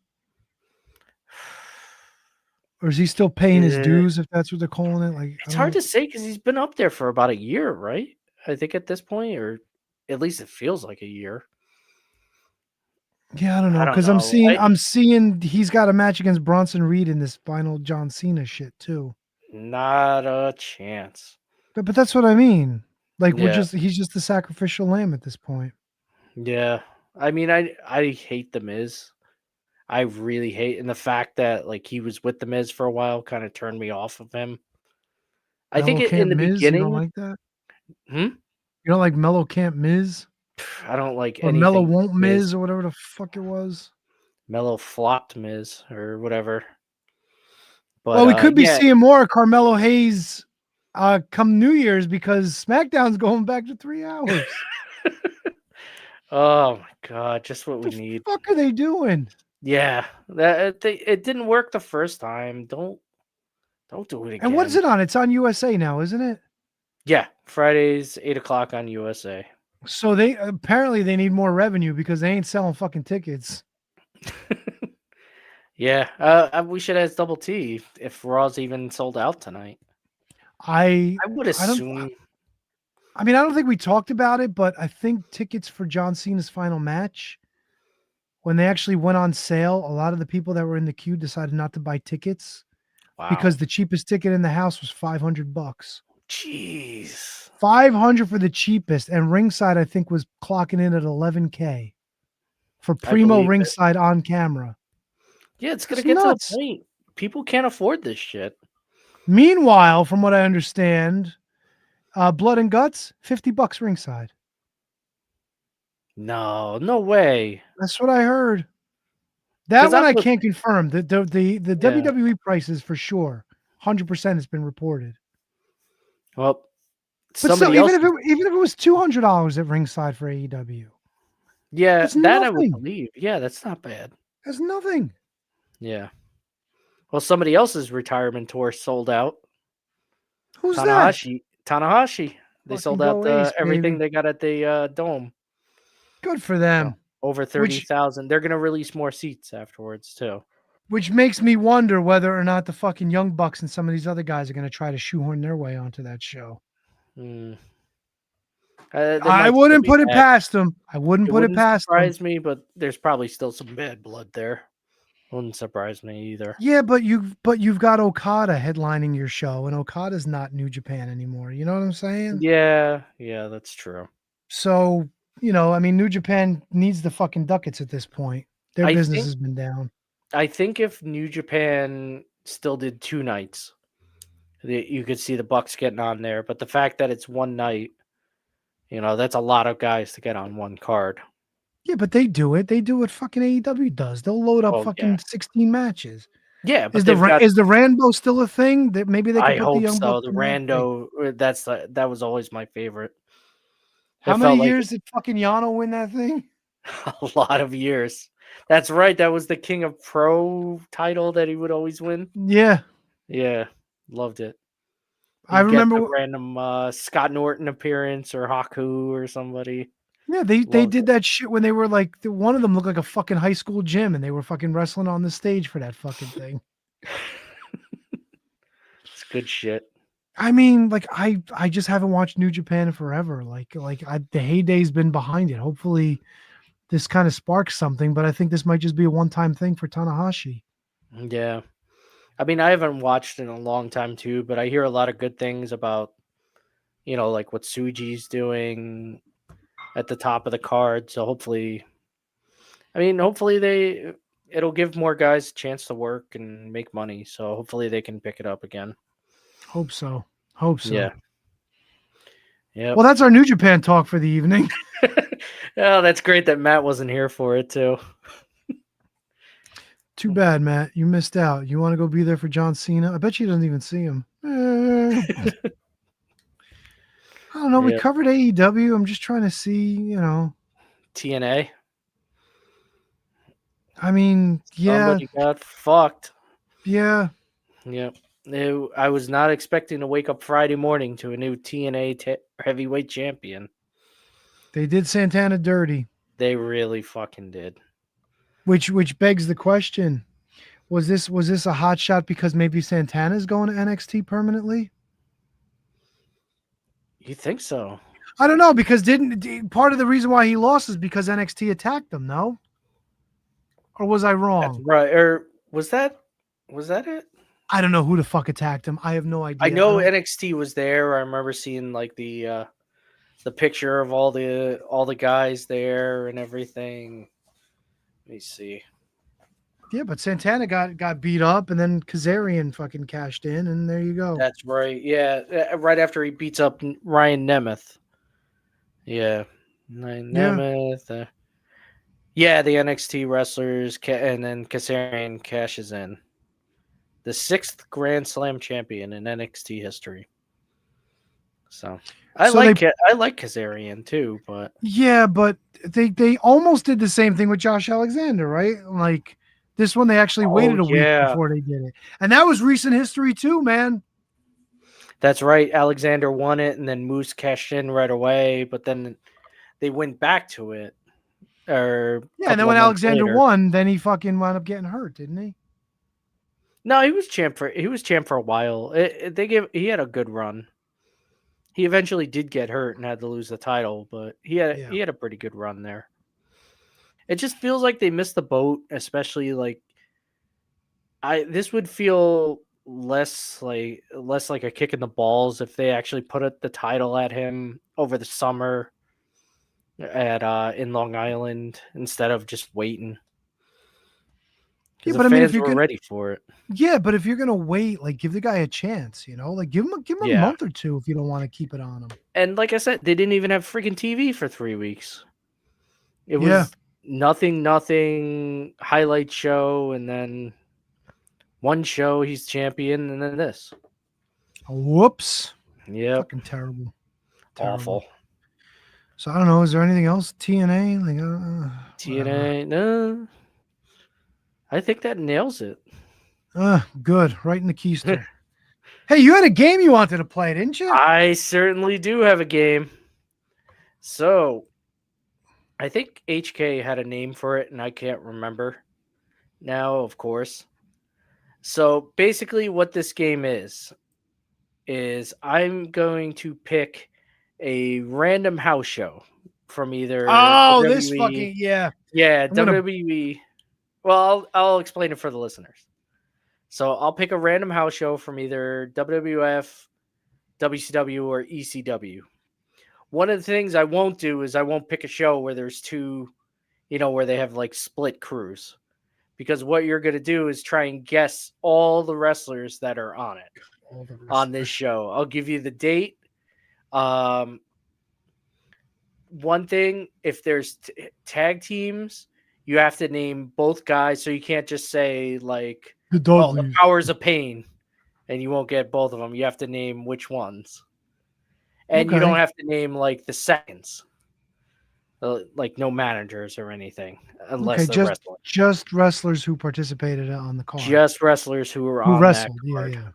Or is he still paying his dues, if that's what they're calling it? Like it's hard to say because he's been up there for about a year, right? I think at this point, or at least it feels like a year. Yeah, I don't know, because I'm seeing he's got a match against Bronson Reed in this final John Cena shit too. Not a chance. But that's what I mean. Like he's just the sacrificial lamb at this point. Yeah, I mean, I hate the Miz. I really hate, and the fact that like he was with the Miz for a while kind of turned me off of him. I think in the beginning, you don't like that. You don't like Mellow Camp Miz? I don't like or anything. Mellow Won't Miz or whatever the fuck it was. Mellow flopped Miz or whatever. But, well, we could be seeing more Carmelo Hayes come New Year's because SmackDown's going back to 3 hours. Oh my god, just what we need. What the fuck are they doing? Yeah, it didn't work the first time. Don't do it again. And what's it on? It's on USA now, isn't it? Yeah, Fridays 8:00 on USA. So they apparently need more revenue because they ain't selling fucking tickets. Yeah, we should ask Double T if Raw's even sold out tonight. I would assume. I don't think we talked about it, but I think tickets for John Cena's final match, when they actually went on sale, a lot of the people that were in the queue decided not to buy tickets because the cheapest ticket in the house was $500. Jeez. 500 for the cheapest, and ringside I think was clocking in at $11K for primo ringside on camera. Yeah, it's gonna get to the point. People can't afford this shit. Meanwhile, from what I understand, Blood and Guts, $50 ringside. No way. That's what I heard. That one I can't confirm. The WWE prices for sure, 100% has been reported. Well, but still, even if it was $200 at ringside for AEW, yeah, that I would believe. Yeah, that's not bad. That's nothing. Yeah. Well, somebody else's retirement tour sold out. Who's that? Tanahashi. They Fucking sold go out Ace, everything baby. they got at the Dome. Good for them. Over 30,000. They're gonna release more seats afterwards too. Which makes me wonder whether or not the fucking Young Bucks and some of these other guys are going to try to shoehorn their way onto that show. I wouldn't put it past them. I wouldn't put it past them. Surprise me, but there's probably still some bad blood there. Wouldn't surprise me either. Yeah, but you've got Okada headlining your show, and Okada's not New Japan anymore. You know what I'm saying? Yeah, that's true. So, I mean, New Japan needs the fucking ducats at this point. Their business has been down. I think if New Japan still did 2 nights, you could see the Bucks getting on there. But the fact that it's one night, that's a lot of guys to get on one card. Yeah, but they do it. They do what fucking AEW does. They'll load up 16 matches. Yeah, but is the Rambo still a thing? That maybe they could put the Young Bucks. The Rando, that was always my favorite. How many years did fucking Yano win that thing? A lot of years. That's right. That was the King of Pro title that he would always win. Yeah. Yeah. Loved it. I remember the random Scott Norton appearance or Haku or somebody. Yeah, they did that shit when they were like, one of them looked like a fucking high school gym and they were fucking wrestling on the stage for that fucking thing. It's good shit. I mean, like I just haven't watched New Japan in forever. The heyday's been behind it. Hopefully this kind of sparks something, but I think this might just be a one-time thing for Tanahashi. Yeah. I mean, I haven't watched in a long time too, but I hear a lot of good things about, like what Suji's doing at the top of the card. So hopefully it'll give more guys a chance to work and make money. So hopefully they can pick it up again. Hope so. Yeah. Well, that's our New Japan talk for the evening. Oh, that's great that Matt wasn't here for it too. Too bad, Matt. You missed out. You want to go be there for John Cena? I bet you doesn't even see him. I don't know. We covered AEW. I'm just trying to see, TNA. I mean, yeah. Somebody got fucked. Yeah. Yep. I was not expecting to wake up Friday morning to a new TNA heavyweight champion. They did Santana dirty. They really fucking did. Which begs the question: was this a hot shot because maybe Santana's going to NXT permanently? You think so? I don't know, because part of the reason why he lost is because NXT attacked him, no? Or was I wrong? That's right. Or was that it? I don't know who the fuck attacked him. I have no idea. I know NXT was there. I remember seeing like the picture of all the guys there and everything. Let me see. Yeah, but Santana got beat up, and then Kazarian fucking cashed in, and there you go. That's right. Yeah, right after he beats up Ryan Nemeth. Yeah, Nemeth. The NXT wrestlers, and then Kazarian cashes in. The 6th Grand Slam champion in NXT history. So I like Kazarian too, but yeah, but they almost did the same thing with Josh Alexander, right? Like this one, they actually waited a week before they did it, and that was recent history too, man. That's right. Alexander won it, and then Moose cashed in right away, but then they went back to it. And then when Alexander won, then he fucking wound up getting hurt, didn't he? No, he was champ for a while. He had a good run. He eventually did get hurt and had to lose the title, but he had a pretty good run there. It just feels like they missed the boat, especially like this would feel less like a kick in the balls if they actually put the title at him over the summer in Long Island instead of just waiting. Yeah, but fans were ready for it. Yeah, but if you're gonna wait, like give the guy a chance, like give him a month or two if you don't want to keep it on him. And like I said, they didn't even have freaking TV for 3 weeks. It was nothing highlight show, and then one show he's champion, and then this. Whoops. Yeah. Fucking terrible. Awful. So I don't know. Is there anything else? TNA? TNA? No. I think that nails it. Good. Right in the keister. Hey, you had a game you wanted to play, didn't you? I certainly do have a game. So, I think HK had a name for it, and I can't remember now, of course. So, basically, what this game is I'm going to pick a random house show from either Oh, WWE. this fucking yeah. Yeah, I'm gonna- WWE. Well, I'll explain it for the listeners. So I'll pick a random house show from either WWF, WCW, or ECW. One of the things I won't do is I won't pick a show where there's two, where they have like split crews. Because what you're going to do is try and guess all the wrestlers that are on it, on this show. I'll give you the date. One thing, if there's tag teams, you have to name both guys. So you can't just say like, the Powers of Pain, and you won't get both of them. You have to name which ones. And you don't have to name like the seconds. Like no managers or anything, unless they're wrestling. Just wrestlers who participated on the card. Just wrestlers who were on wrestled. that card. Yeah.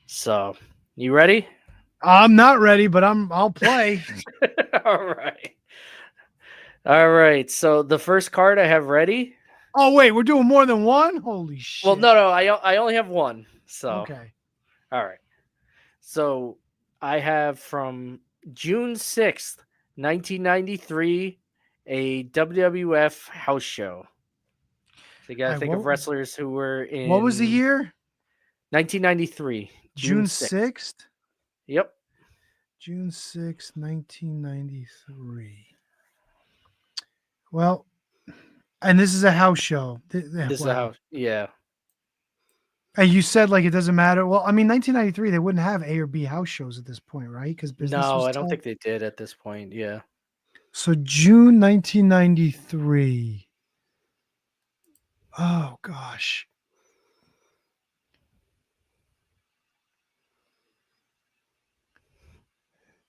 So, you ready? I'm not ready, but I'll play. All right. So the first card I have ready. Oh wait, we're doing more than one? Holy shit. Well, no, I only have one. So okay. All right. So I have from June 6th, 1993, a WWF house show. So you got to think of wrestlers who were in. What was the year? 1993. June 6th? Yep. June 6th, 1993. Well, and this is a house show. This is a house. Yeah. And you said like it doesn't matter. Well, I mean, 1993, they wouldn't have A or B house shows at this point, right? Because no, I don't think they did at this point. Yeah. So June 1993. Oh gosh.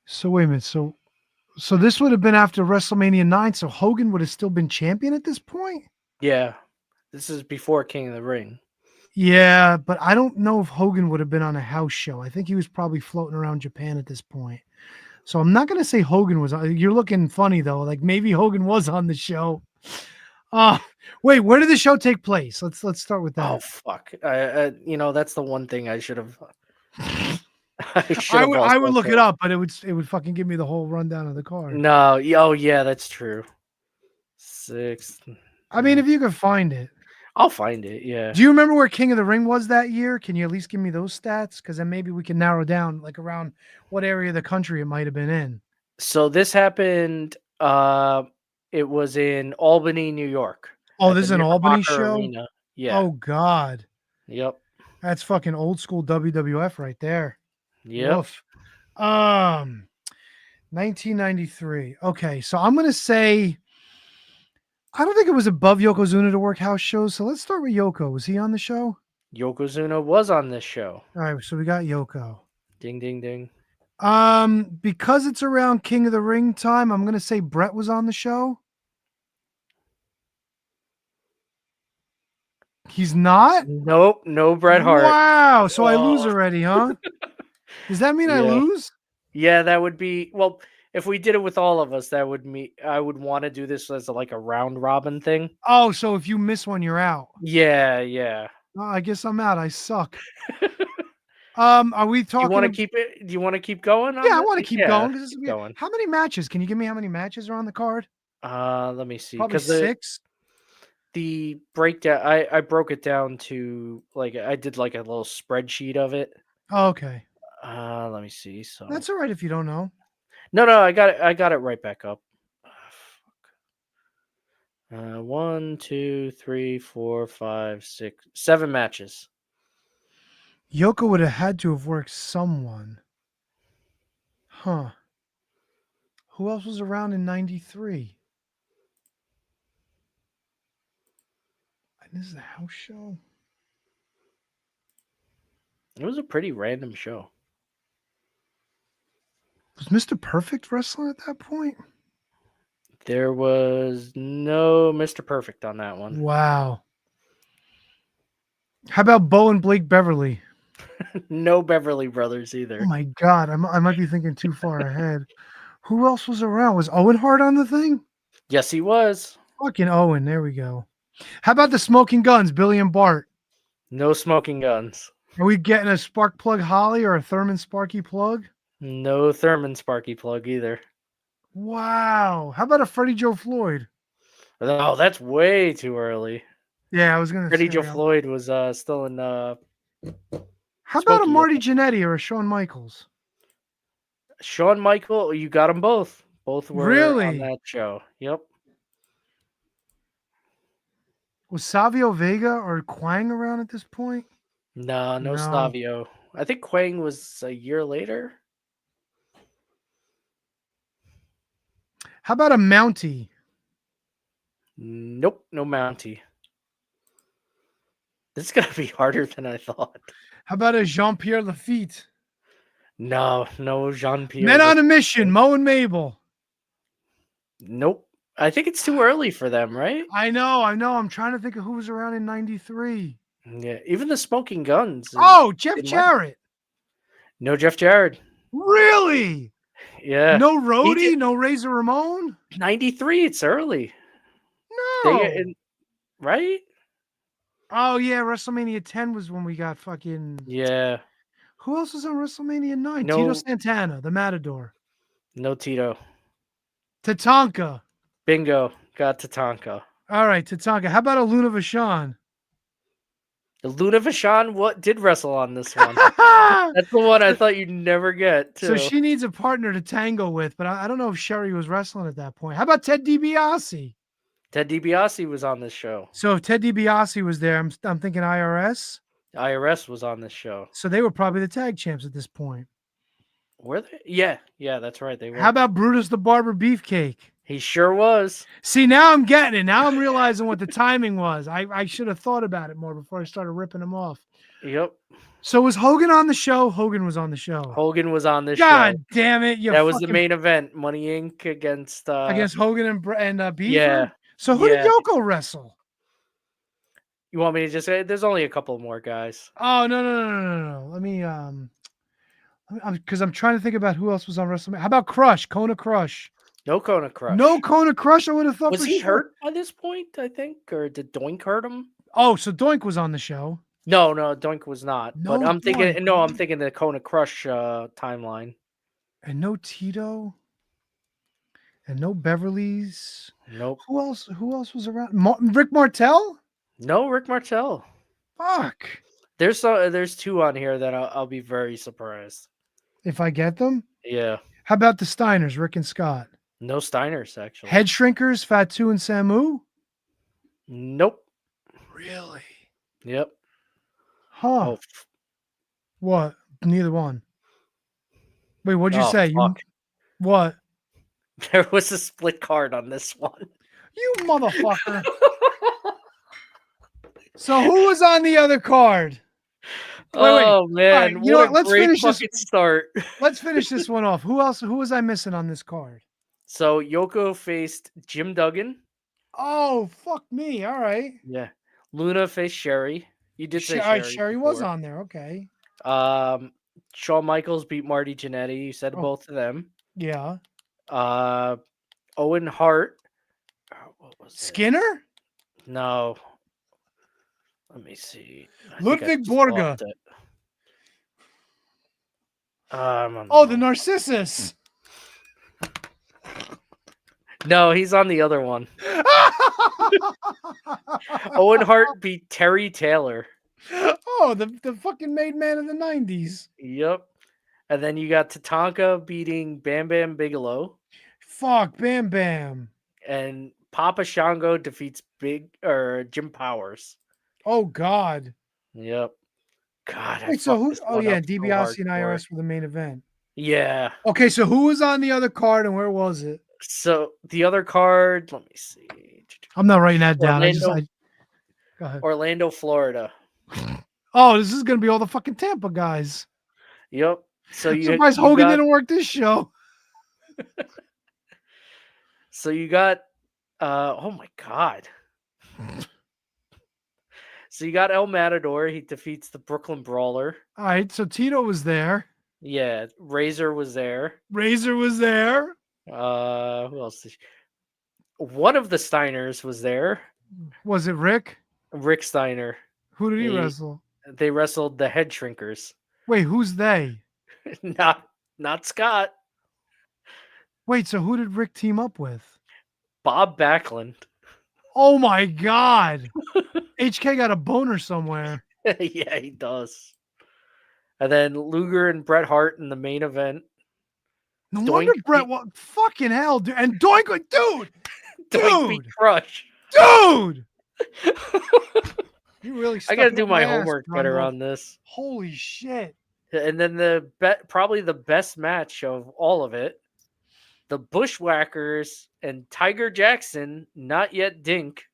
So wait a minute. So this would have been after WrestleMania 9. So Hogan would have still been champion at this point? Yeah. This is before King of the Ring. Yeah, but I don't know if Hogan would have been on a house show. I think he was probably floating around Japan at this point. So I'm not going to say Hogan was on. You're looking funny, though. Like maybe Hogan was on the show. Wait, where did the show take place? Let's start with that. Oh, fuck. That's the one thing I should have. I would look it up, but it would fucking give me the whole rundown of the card. No. Oh, yeah, that's true. 6th. I mean, if you could find it. I'll find it, yeah. Do you remember where King of the Ring was that year? Can you at least give me those stats? Because then maybe we can narrow down like around what area of the country it might have been in. So this happened, it was in Albany, New York. Oh, this is an Albany show? Arena. Yeah. Oh, God. Yep. That's fucking old school WWF right there. Yep. 1993. Okay, so I'm going to say... I don't think it was above Yokozuna to work house shows. So let's start with Yoko. Was he on the show? Yokozuna was on this show. All right, so we got Yoko. Ding, ding, ding. Because it's around King of the Ring time, I'm gonna say Brett was on the show. He's not? Nope, no Bret Hart. Wow, so I lose already, huh? Does that mean I lose? Yeah, that would be if we did it with all of us, that would mean I would want to do this as like a round robin thing. Oh, so if you miss one, you're out. Yeah. Oh, I guess I'm out. I suck. Are we talking? Do you want to keep it? Do you want to keep going? Yeah, I want to keep going. Keep going. How many matches? Can you give me how many matches are on the card? Let me see. Probably 6. The breakdown, I broke it down to like I did like a little spreadsheet of it. Oh, okay. Let me see. So that's all right if you don't know. No, I got it. I got it right back up. 1, 2, 3, 4, 5, 6, 7 matches. Yoko would have had to have worked someone. Huh. Who else was around in 93? And this is a house show? It was a pretty random show. Was Mr. Perfect wrestling at that point? There was no Mr. Perfect on that one. Wow. How about Bo and Blake Beverly? No Beverly Brothers either. Oh my God, I might be thinking too far ahead. Who else was around? Was Owen Hart on the thing? Yes, he was. Fucking Owen. There we go. How about the Smoking Guns, Billy and Bart? No Smoking Guns. Are we getting a Spark Plug Holly or a Thurman Sparky Plug? No Thurman Sparky Plug either. Wow. How about a Freddie Joe Floyd? Oh, that's way too early. Yeah, I was gonna Freddie say. Joe Floyd was still in. How about a Smokey, Marty Jannetty or a Shawn Michaels? Shawn Michael, you got them both. Both were on Really? that show. Yep. Was Savio Vega or Quang around at this point? No No. Savio. I think Quang was a year later. How about a Mountie? Nope, no Mountie. This is gonna be harder than I thought. How about a Jean-Pierre Lafitte? No Jean Pierre. Men on a Mission, Mo and Mabel. Nope. I think it's too early for them, right? I know. I'm trying to think of who was around in '93. Yeah, even the Smoking Guns. Oh, Jeff didn't Jarrett. No Jeff Jarrett. Really? Yeah. No Rhodey, did- no Razor Ramon? 93, it's early. No. Right? Oh, yeah, WrestleMania 10 was when we got fucking... Yeah. Who else was on WrestleMania 9? No. Tito Santana, the Matador. No Tito. Tatanka. Bingo. Got Tatanka. All right, Tatanka. How about a Luna Vachon? The Luna Vachon, what did wrestle on this one? That's the one I thought you'd never get, too. So she needs a partner to tango with, but I don't know if Sherry was wrestling at that point. How about Ted DiBiase? Ted DiBiase was on this show. So if Ted DiBiase was there, I'm thinking IRS. IRS was on this show. So they were probably the tag champs at this point. Were they? Yeah, that's right. They were. How about Brutus the Barber Beefcake? He sure was. See, now I'm getting it. Now I'm realizing what the timing was. I should have thought about it more before I started ripping him off. Yep. So was Hogan on the show? Hogan was on the show. Hogan was on this God show. damn it! That was the main event. Money Inc. against Hogan and Beaver. Yeah. So who Yeah. did Yoko wrestle? You want me to just say? There's only a couple more guys. Oh no! Let me because I'm trying to think about who else was on WrestleMania. How about Crush? Kona Crush. No Kona Crush. No Kona Crush. I would have thought. Was for he sure. hurt by this point? I think, or did Doink hurt him? Oh, so Doink was on the show. No, Doink was not. No but I'm thinking. Doink. No, I'm thinking the Kona Crush timeline. And no Tito. And no Beverly's. Nope. Who else was around? Rick Martel? No, Rick Martel. Fuck. There's two on here that I'll be very surprised. If I get them. Yeah. How about the Steiners, Rick and Scott? No Steiners, actually. Head Shrinkers, Fatu and Samu? Nope. Really? Yep. Huh. Oh, What? Neither one. Wait, what'd you Oh, say? fuck. What? There was a split card on this one. You motherfucker. So who was on the other card? Wait. Oh man, All right, you know what what? a Let's great finish this. fucking start. Let's finish this one off. Who else? Who was I missing on this card? So Yoko faced Jim Duggan. Oh, fuck me. All right. Yeah. Luna faced Sherry. You did say All right, Sherry. Sherry was before. on there. Okay. Shawn Michaels beat Marty Jannetty. You said Oh. both of them. Yeah. Owen Hart. What was it? Skinner? No. Let me see. I think I Ludwig just Borga. lost it. Oh, the Narcissus. No, he's on the other one. Owen Hart beat Terry Taylor. Oh, the fucking made man of the 90s. Yep. And then you got Tatanka beating Bam Bam Bigelow. Fuck, Bam Bam. And Papa Shango defeats Jim Powers. Oh, God. Yep. God. Wait, so who? this Oh, one yeah, up so DiBiase and hardcore. IRS were the main event. Yeah. Okay, so who was on the other card and where was it? So the other card, let me see. I'm not writing that down. Orlando- Go ahead. Orlando, Florida. Oh, this is going to be all the fucking Tampa guys. Yep. So you Surprised you Hogan got- didn't work this show. So you got oh my god. So you got El Matador. He defeats the Brooklyn Brawler. All right, so Tito was there. Yeah, Razor was there. Razor was there. Who else? One of the Steiners was there. Was it Rick? Rick Steiner. Who did he wrestle? They wrestled the Head Shrinkers. Wait, who's they? Not Scott. Wait, so who did Rick team up with? Bob Backlund. Oh my God. HK got a boner somewhere. Yeah, he does. And then Luger and Bret Hart in the main event. No Doink wonder Bret, fucking hell, dude. And Doink, dude. Doink beat Crush. Dude. You really I got to do my ass, homework better Brundle. on this. Holy shit. And then probably the best match of all of it, the Bushwhackers and Tiger Jackson, not yet Dink,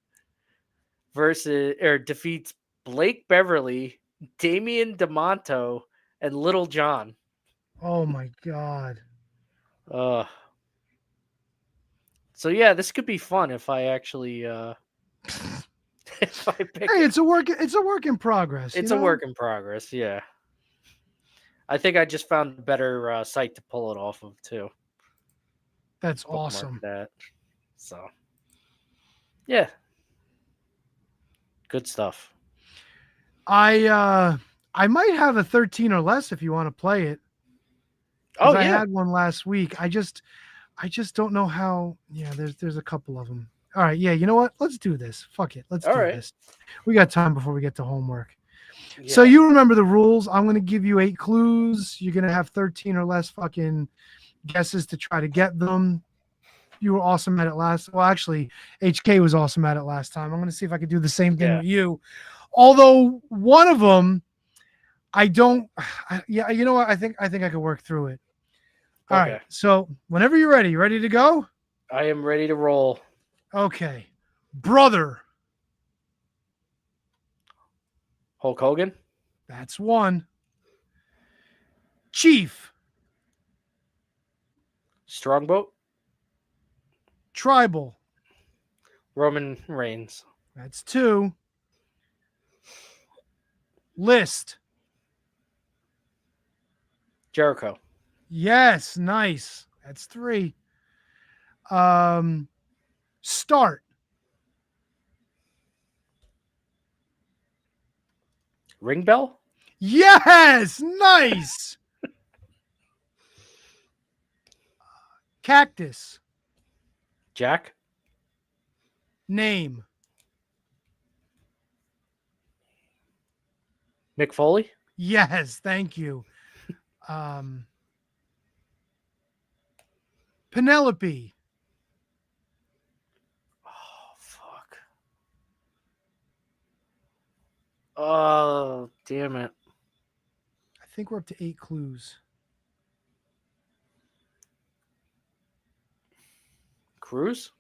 defeats Blake Beverly, Damian DeMonto, and Little John. Oh my God. So yeah, this could be fun if I actually if I pick. Hey, it's a work in progress. It's a work in progress, yeah. I think I just found a better site to pull it off of too. That's Bookmark awesome. That. So yeah. Good stuff. I might have a 13 or less if you want to play it. Oh, I yeah. had one last week. I just don't know how. Yeah, there's a couple of them. All right, yeah, you know what? Let's do this. Fuck it. Let's do this. We got time before we get to homework. Yeah. So you remember the rules. I'm going to give you 8 clues. You're going to have 13 or less fucking guesses to try to get them. You were awesome at it last. Well, actually, HK was awesome at it last time. I'm going to see if I could do the same thing with you. Although one of them, you know what? I think I could work through it. All right. So whenever you're ready, you ready to go? I am ready to roll. Okay. Brother. Hulk Hogan. That's one. Chief. Strongboat. Tribal. Roman Reigns. That's 2. List. Jericho. Yes, nice. That's 3. Start. Ring bell. Yes, nice. Cactus. Jack. Name. Mick Foley. Yes, thank you. Penelope. Oh, fuck. Oh, damn it. I think we're up to 8 clues. Cruz.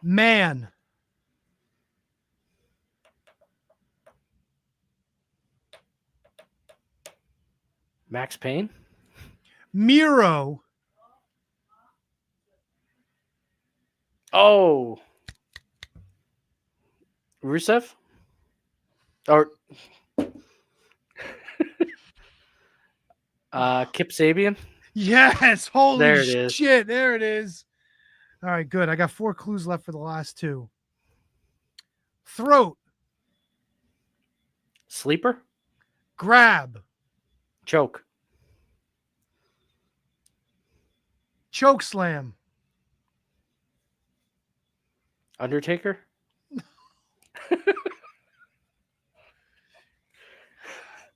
Man. Max Payne. Miro. Oh. Rusev? Or Kip Sabian? Yes. Holy There it is. shit. There it is. All right, good. I got 4 clues left for the last 2. Throat. Sleeper? Grab. Choke. Choke slam. Undertaker?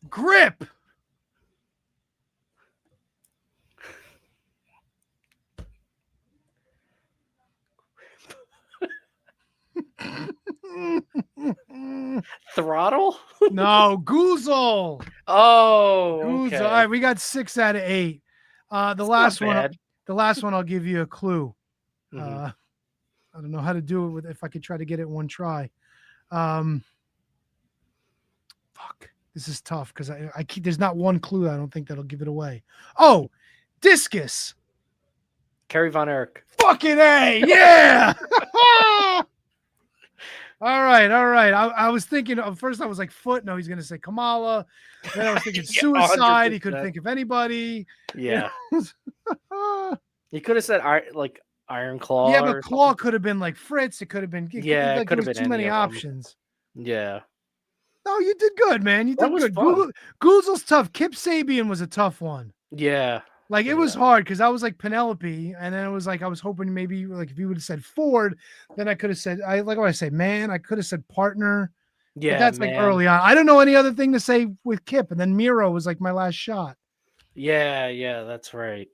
Grip. Throttle? No, Goozle. Oh, Goozle. okay. All right, we got 6 out of 8. The last one, I'll give you a clue. Mhm. I don't know how to do it if I could try to get it one try. Fuck, this is tough because I keep, there's not one clue I don't think that'll give it away. Oh, discus. Kerry Von Erich. Fucking A, yeah. All right. I was thinking first. I was like Foot. No, he's gonna say Kamala. Then I was thinking Yeah, suicide. He 100%. couldn't think of anybody. Yeah. Yeah, You could have said Iron Claw. yeah, or but Claw something. could have been like Fritz. It could have been. Yeah, it like, could have there was been too many any of 'em. options. Yeah. No, you did good, man. You That did was good. fun. Google's tough. Kip Sabian was a tough one. Yeah. Like it was hard because I was like Penelope, and then it was like I was hoping maybe like if you would have said Ford, then I could have said I like what I say, man. I could have said partner. Yeah. But that's man. like early on. I don't know any other thing to say with Kip, and then Miro was like my last shot. Yeah, that's right.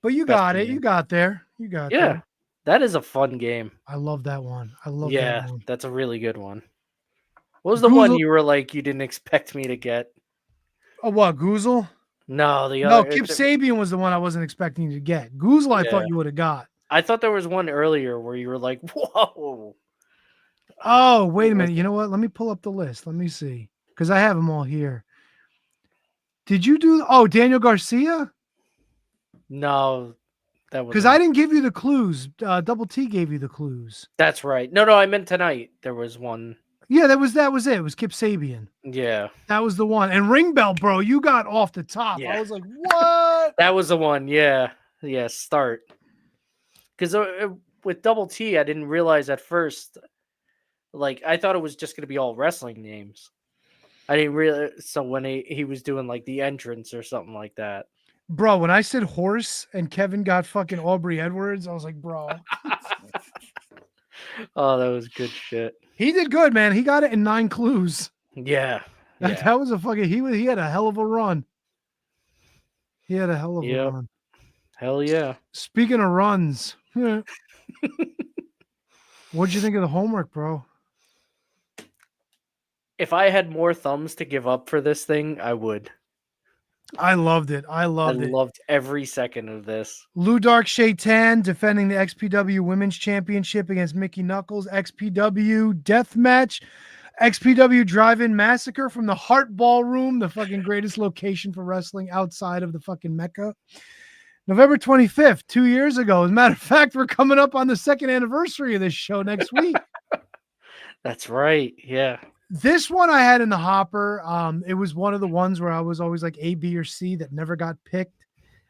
But you Best got it. game. You got there. You got Yeah. there. That is a fun game. I love that one. I love Yeah, that one. that's a really good one. What was the one Goozle- you were like you didn't expect me to get? Oh, what, Goozle? No, the No, other. Kip Sabian was the one I wasn't expecting to get. Goozle, I thought Yeah. you would have got. I thought there was one earlier where you were like, "Whoa!" Oh, wait a was minute. You know what? Let me pull up the list. Let me see. Because I have them all here. Did you do Daniel Garcia? No, that was Because I didn't give you the clues. Double T gave you the clues. That's right. No, I meant tonight. There was one. Yeah, that was it. It was Kip Sabian. Yeah, That was the one. And Ring Bell, bro, you got off the top. Yeah. I was like, what? that was the one. Yeah. Start. Because with Double T, I didn't realize at first. Like I thought it was just gonna be all wrestling names. I didn't realize. So when he was doing like the entrance or something like that. Bro, when I said horse and Kevin got fucking Aubrey Edwards, I was like, bro. Oh, that was good shit. He did good, man. He got it in 9 clues. Yeah. That was a fucking he had a hell of a run. He had a hell of a Yep. run. Hell yeah. Speaking of runs, what'd you think of the homework, bro? If I had more thumbs to give up for this thing, I would. I loved it. I I loved it. loved every second of this. Lou Dark Shaitan defending the XPW Women's Championship against Mickey Knuckles. XPW Deathmatch. XPW Drive-In Massacre from the Heart Ballroom, the fucking greatest location for wrestling outside of the fucking Mecca. November 25th, 2 years ago. As a matter of fact, we're coming up on the 2nd anniversary of this show next week. That's right. Yeah. This one I had in the hopper. It was one of the ones where I was always like A, B, or C that never got picked.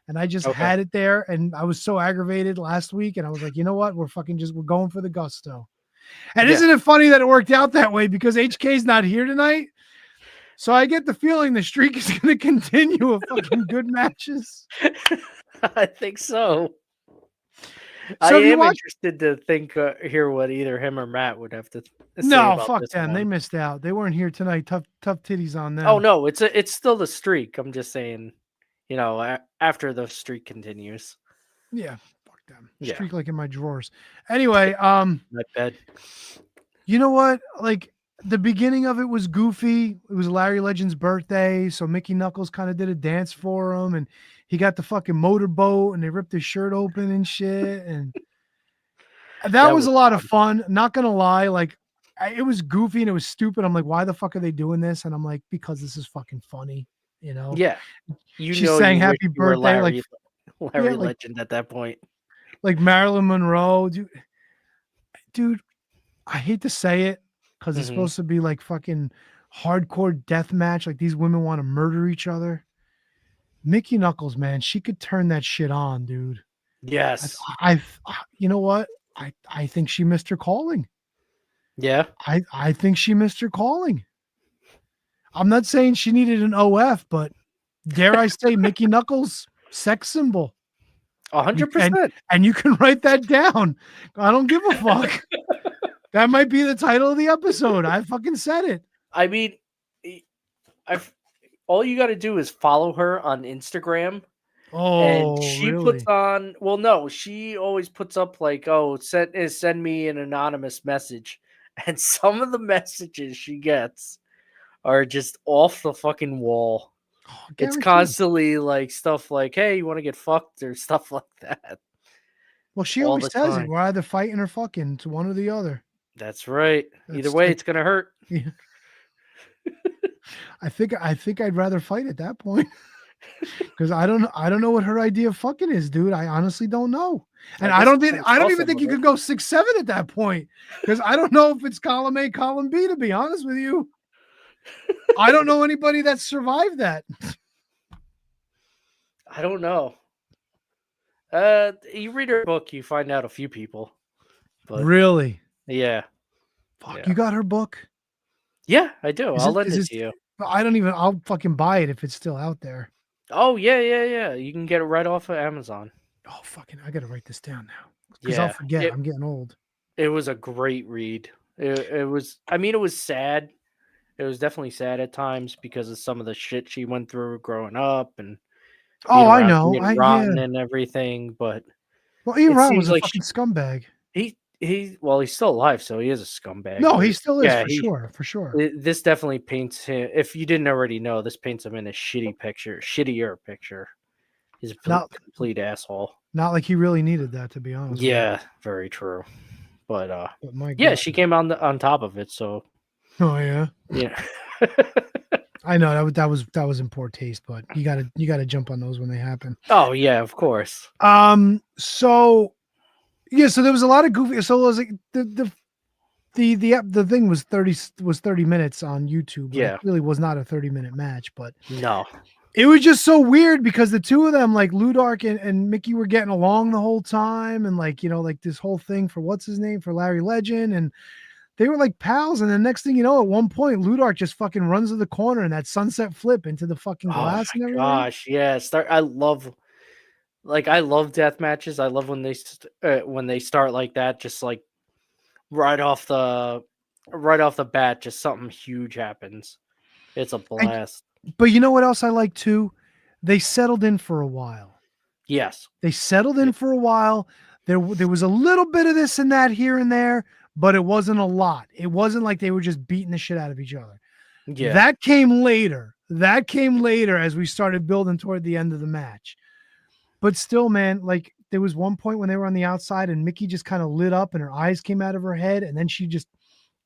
And I just had it there. And I was so aggravated last week. And I was like, you know what? We're going for the gusto. And isn't it funny that it worked out that way? Because HK's not here tonight. So I get the feeling the streak is going to continue of fucking good matches. I think so. So I have you am watched- interested to hear what either him or Matt would have to say No, about fuck this them. one. They missed out. They weren't here tonight. Tough titties on them. Oh no, it's still the streak. I'm just saying, after the streak continues. Yeah, fuck them. Yeah. Streak like in my drawers. Anyway, My bed. you know what? Like the beginning of it was goofy. It was Larry Legend's birthday, so Mickey Knuckles kind of did a dance for him, and he got the fucking motorboat, and they ripped his shirt open and shit, and that was a lot of fun. Not gonna lie, like it was goofy and it was stupid. I'm like, why the fuck are they doing this? And I'm like, because this is fucking funny, you know? Yeah. She sang you wish happy you were birthday, Larry like Legend at that point. like Marilyn Monroe, dude. I hate to say it because it's Mhm. supposed to be like fucking hardcore death match. Like these women want to murder each other. Mickey Knuckles, man, she could turn that shit on, dude. Yes. You know what? I think she missed her calling. Yeah. I think she missed her calling. I'm not saying she needed an OF, but dare I say Mickey Knuckles, sex symbol. 100%. And you can write that down. I don't give a fuck. That might be the title of the episode. I fucking said it. I mean, all you got to do is follow her on Instagram. Oh, And she really? puts on, well, no, she always puts up like, send me an anonymous message. And some of the messages she gets are just off the fucking wall. It's Guaranteed. constantly like stuff like, hey, you want to get fucked or stuff like that. Well, she all always the says time. it. We're either fighting or fucking. It's one or the other. That's right. Either That's way, like- it's going to hurt. Yeah. I think I'd rather fight at that point. Because I don't know what her idea of fucking is, dude. I honestly don't know. And I I guess don't we think kinda I don't saw even some think of you it. could go 6-7 at that point because I don't know if it's column A, column B. To be honest with you, I don't know anybody that survived that. I don't know. You read her book, you find out a few people. But Really? yeah. Fuck, Yeah. you got her book? Yeah, I do. Is I'll it? lend Is it this? to you. I don't even. I'll fucking buy it if it's still out there. Oh yeah. You can get it right off of Amazon. Oh fucking! I gotta write this down now because I'll Yeah. forget. I'm getting old. It was a great read. It was. I mean, it was sad. It was definitely sad at times because of some of the shit she went through growing up and being Oh, I around know. Ian Yeah. Rotten and everything. But Well, Ian it Rotten was seems a like fucking scumbag. he's still alive, so he is a scumbag. No, he But still is yeah, for sure. For sure. this definitely paints him. If you didn't already know, this paints him in a shittier picture. He's a Not complete asshole. not like he really needed that, to be honest. Yeah, very true. But But my yeah, God. she came on top of it. So Oh yeah. yeah. I know that was in poor taste, but you gotta jump on those when they happen. Oh yeah, of course. So yeah, so there was a lot of goofy. So it was like the thing was 30 minutes on YouTube. But Yeah. it really was not a 30-minute match, but No. it was just so weird because the two of them, like Ludark and Mickey, were getting along the whole time, and like like this whole thing for what's his name for Larry Legend, and they were like pals. And the next thing you know, at one point, Ludark just fucking runs to the corner and that sunset flip into the fucking glass and everything. Gosh, yeah. I love death matches. I love when they start like that, just like right off the bat, just something huge happens. It's a blast. But you know what else I like too? They settled in for a while. Yes. They settled in for a while. There was a little bit of this and that here and there, but it wasn't a lot. It wasn't like they were just beating the shit out of each other. Yeah. That came later. As we started building toward the end of the match. But still, man, like there was one point when they were on the outside and Mickey just kind of lit up and her eyes came out of her head, and then she just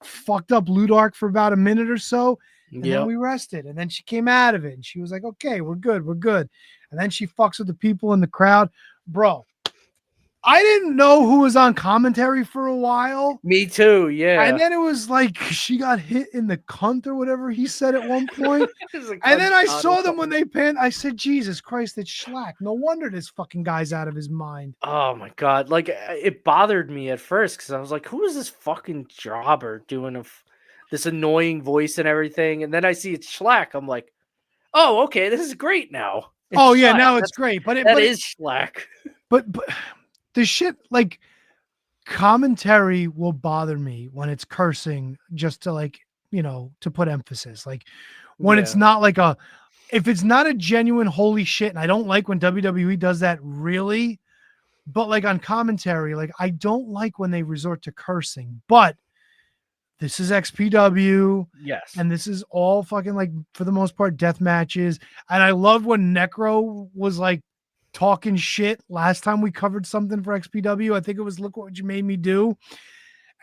fucked up Ludark for about a minute or so. And then we rested, and then she came out of it and she was like, okay, we're good. And then she fucks with the people in the crowd. Bro, I didn't know who was on commentary for a while. Me too, yeah. And then it was like she got hit in the cunt or whatever he said at one point. And then I saw them when they panned. I said, Jesus Christ, it's Schlack. No wonder this fucking guy's out of his mind. Oh my God. Like it bothered me at first because I was like, who is this fucking jobber doing this annoying voice and everything? And then I see it's Schlack. I'm like, oh, okay, this is great now. It's Yeah, Schlack. now it's great. But that is Schlack. But the shit, like, commentary will bother me when it's cursing just to, like, to put emphasis. Like when it's not like if it's not a genuine holy shit, and I don't like when WWE does that really, but like on commentary, like I don't like when they resort to cursing. But this is XPW. Yes. And this is all fucking, like, for the most part, death matches. And I love when Necro was like talking shit last time we covered something for XPW. I think it was Look What You Made Me Do.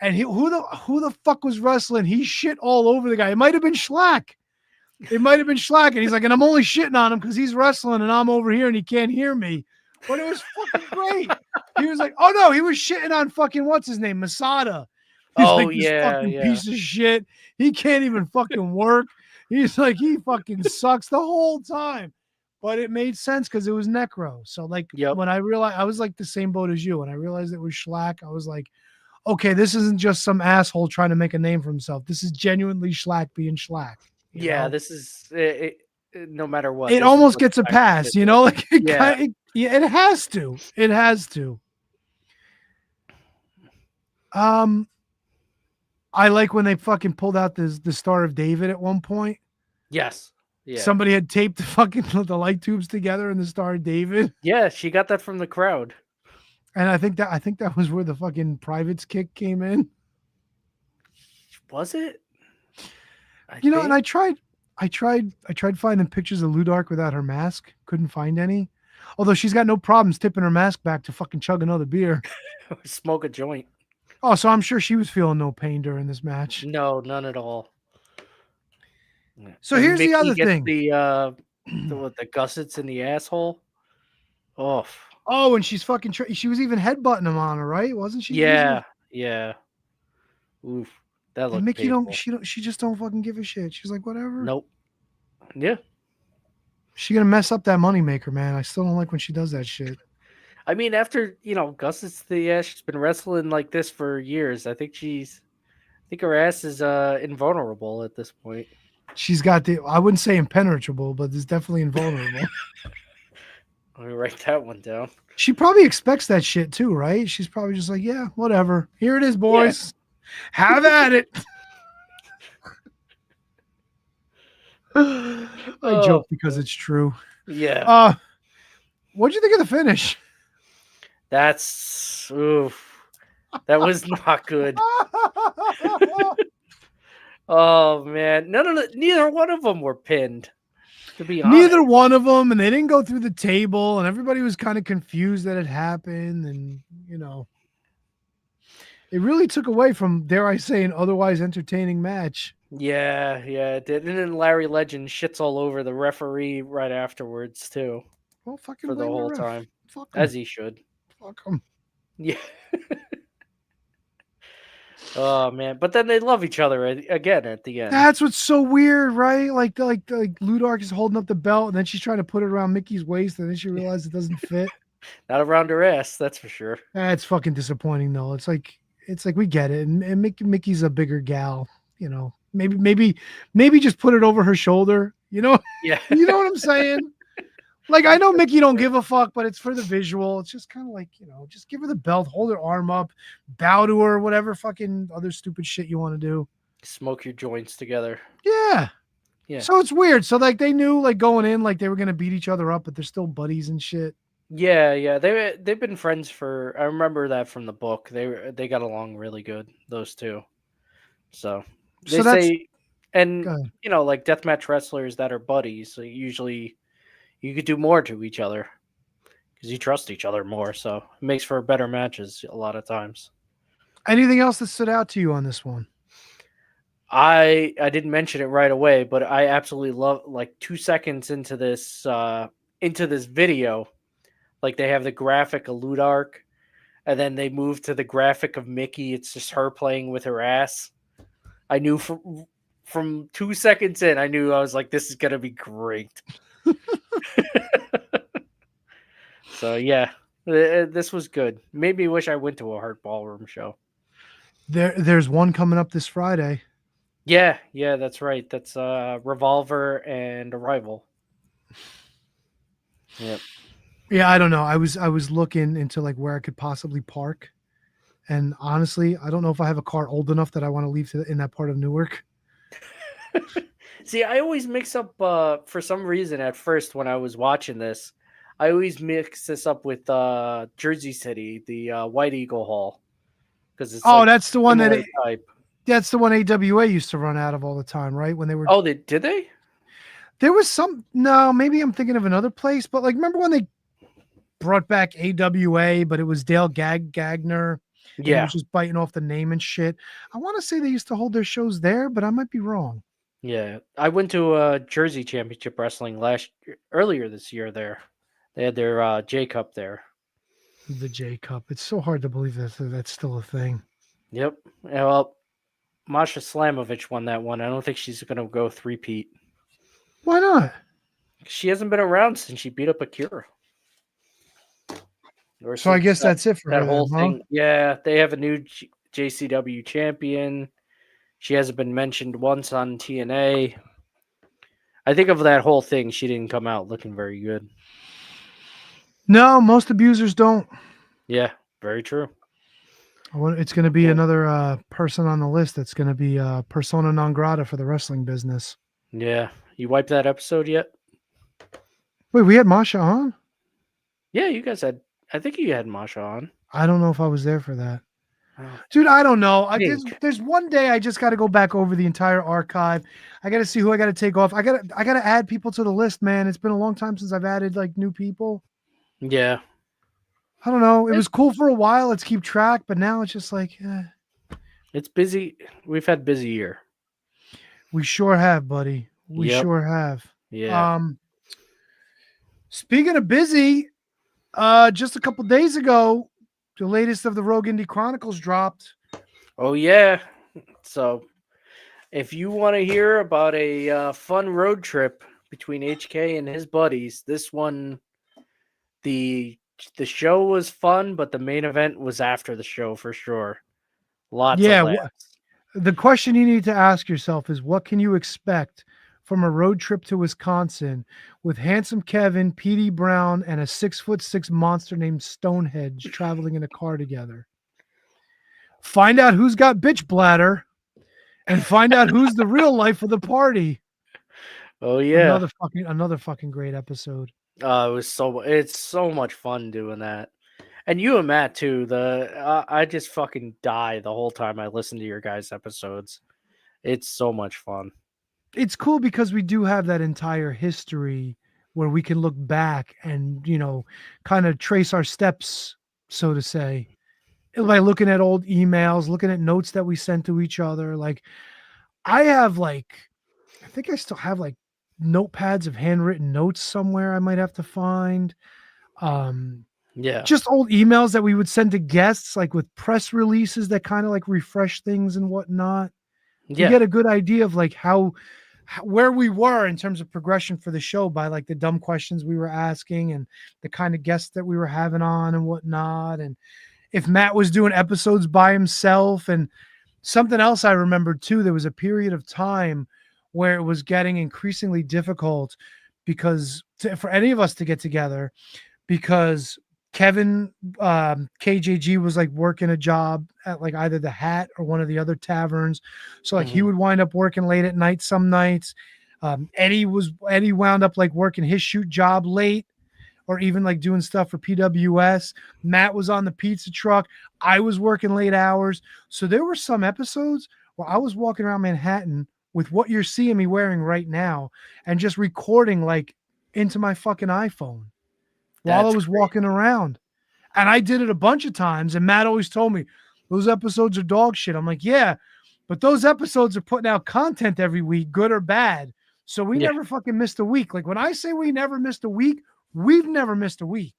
And who the fuck was wrestling? He shit all over the guy. It might have been Schlack. And he's like, and I'm only shitting on him because he's wrestling and I'm over here and he can't hear me. But it was fucking great. He was like, oh no, he was shitting on fucking what's his name, Masada. He's like, this fucking piece of shit. He can't even fucking work. He's like, he fucking sucks the whole time. But it made sense because it was Necro. So like when I realized, I was like the same boat as you. When I realized it was Schlack, I was like, okay, this isn't just some asshole trying to make a name for himself. This is genuinely Schlack being Schlack. You know? This is it, no matter what. It almost gets a pass, like it has to. It has to. I like when they fucking pulled out the Star of David at one point. Yes. Yeah. Somebody had taped the light tubes together in the Star of David. Yeah, she got that from the crowd. And I think that was where the fucking privates kick came in. Was it? And I tried finding pictures of Ludark without her mask. Couldn't find any. Although she's got no problems tipping her mask back to fucking chug another beer. Smoke a joint. Oh, so I'm sure she was feeling no pain during this match. No, none at all. So here's the other thing. The gussets in the asshole. Oh Oh, and she's fucking. She was even headbutting him on her, right? Wasn't she? Yeah, yeah. Oof, that And looked Mickey painful. she just don't fucking give a shit. She's like, whatever. Nope. Yeah. She gonna mess up that moneymaker, man. I still don't like when she does that shit. I mean, after Gus's she's been wrestling like this for years. I think her ass is invulnerable at this point. She's got I wouldn't say impenetrable, but it's definitely invulnerable. Let me write that one down. She probably expects that shit too, right? She's probably just like, yeah, whatever. Here it is, boys. Yeah. Have at it. I joke because it's true. Yeah. What'd you think of the finish? That was not good. Oh man, neither one of them were pinned. To be honest, neither one of them, and they didn't go through the table, and everybody was kind of confused that it happened, and it really took away from, dare I say, an otherwise entertaining match. Yeah, it did. And then Larry Legend shits all over the referee right afterwards too. Well, fucking for the whole time, as he should. Fuck him. Yeah. Oh man, but then they love each other again at the end. That's what's so weird, right? Like Ludark is holding up the belt, and then she's trying to put it around Mickey's waist, and then she realizes it doesn't fit. Not around her ass, that's for sure. That's fucking disappointing, though. It's like we get it, and Mickey's a bigger gal, Maybe just put it over her shoulder, Yeah. You know what I'm saying? Like, I know Mickey don't give a fuck, but it's for the visual. It's just kind of like, just give her the belt, hold her arm up, bow to her, whatever fucking other stupid shit you want to do. Smoke your joints together. Yeah. Yeah. So it's weird. So like they knew like going in, like they were gonna beat each other up, but they're still buddies and shit. Yeah. They've been friends for. I remember that from the book. They got along really good, those two. So they say, and like deathmatch wrestlers that are buddies, so usually you could do more to each other because you trust each other more. So it makes for better matches a lot of times. Anything else that stood out to you on this one? I didn't mention it right away, but I absolutely love, like 2 seconds into this video, like they have the graphic of Ludark, and then they move to the graphic of Mickey. It's just her playing with her ass. I knew from 2 seconds in, I was like, this is gonna be great. So yeah, this was good. Made me wish I went to a Hurt Ballroom show. There's one coming up this Friday. Yeah, that's right. That's Revolver and Arrival. Yep. Yeah, I don't know. I was looking into like where I could possibly park, and honestly, I don't know if I have a car old enough that I want to leave in that part of Newark. See, I always mix up for some reason at first when I was watching this. I always mix this up with Jersey City, the White Eagle Hall, because it's that's the one type. That's the one AWA used to run out of all the time, right? When they were did they? There was no, maybe I'm thinking of another place, but like remember when they brought back AWA, but it was Dale Gagner. Yeah, he was just biting off the name and shit. I want to say they used to hold their shows there, but I might be wrong. Yeah, I went to Jersey Championship Wrestling earlier this year. There, they had their J Cup there. The J Cup. It's so hard to believe that's still a thing. Yep. Well, Masha Slamovich won that one. I don't think she's going to go three-peat. Why not? She hasn't been around since she beat up Akira. So I guess that's it for that her, whole huh? thing. Yeah, they have a new JCW champion. She hasn't been mentioned once on TNA. I think of that whole thing, she didn't come out looking very good. No, most abusers don't. Yeah, very true. It's going to be another person on the list that's going to be persona non grata for the wrestling business. Yeah. You wiped that episode yet? Wait, we had Masha on? Yeah, you guys had. I think you had Masha on. I don't know if I was there for that. Dude, I don't know. There's one day I just got to go back over the entire archive. I got to see who I got to take off. I got to add people to the list, man. It's been a long time since I've added like new people. Yeah. I don't know. It was cool for a while. Let's keep track, but now it's just like, it's busy. We've had busy year. We sure have, buddy. We sure have. Yeah. Speaking of busy, Just a couple days ago, the latest of the Rogue Indie Chronicles dropped. Oh yeah. So if you want to hear about a fun road trip between HK and his buddies, this one, the show was fun, but the main event was after the show for sure. Lots of laughs. The question you need to ask yourself is, what can you expect from a road trip to Wisconsin with handsome Kevin, Petey Brown, and a 6'6" monster named Stonehenge traveling in a car together? Find out who's got bitch bladder and find out who's the real life of the party. Oh yeah. Another fucking great episode. It's so much fun doing that. And you and Matt too. I just fucking die the whole time I listen to your guys' episodes. It's so much fun. It's cool because we do have that entire history where we can look back and, kind of trace our steps, so to say, by looking at old emails, looking at notes that we sent to each other. Like I think I still have like notepads of handwritten notes somewhere I might have to find. Yeah. Just old emails that we would send to guests, like with press releases that kind of like refresh things and whatnot. Yeah. You get a good idea of like where we were in terms of progression for the show by like the dumb questions we were asking and the kind of guests that we were having on and whatnot. And if Matt was doing episodes by himself. And something else I remembered too, there was a period of time where it was getting increasingly difficult for any of us to get together, because Kevin, KJG was like working a job at like either the Hat or one of the other taverns. So like he would wind up working late at night some nights. Eddie wound up like working his shoot job late, or even like doing stuff for PWS. Matt was on the pizza truck. I was working late hours. So there were some episodes where I was walking around Manhattan with what you're seeing me wearing right now and just recording like into my fucking iPhone while I was walking around. And I did it a bunch of times. And Matt always told me those episodes are dog shit. I'm like, yeah, but those episodes are putting out content every week, good or bad. So we never fucking missed a week. Like when I say we never missed a week, we've never missed a week.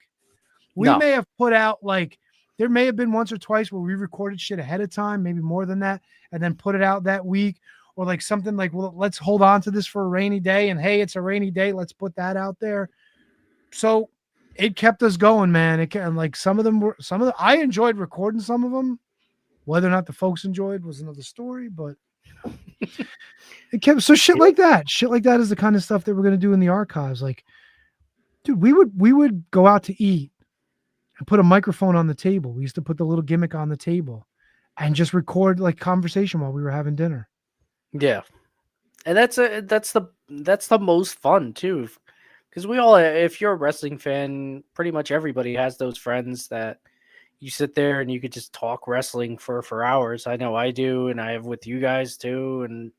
We may have put out like, there may have been once or twice where we recorded shit ahead of time, maybe more than that, and then put it out that week. Or like something like, well, let's hold on to this for a rainy day. And hey, it's a rainy day. Let's put that out there. So it kept us going, man. And like I enjoyed recording some of them. Whether or not the folks enjoyed was another story, but it kept shit like that is the kind of stuff that we're going to do in the archives. Like, dude, we would go out to eat and put a microphone on the table. We used to put the little gimmick on the table and just record like conversation while we were having dinner. Yeah. And that's the most fun too. Because if you're a wrestling fan, pretty much everybody has those friends that you sit there and you could just talk wrestling for hours. I know I do, and I have with you guys too, and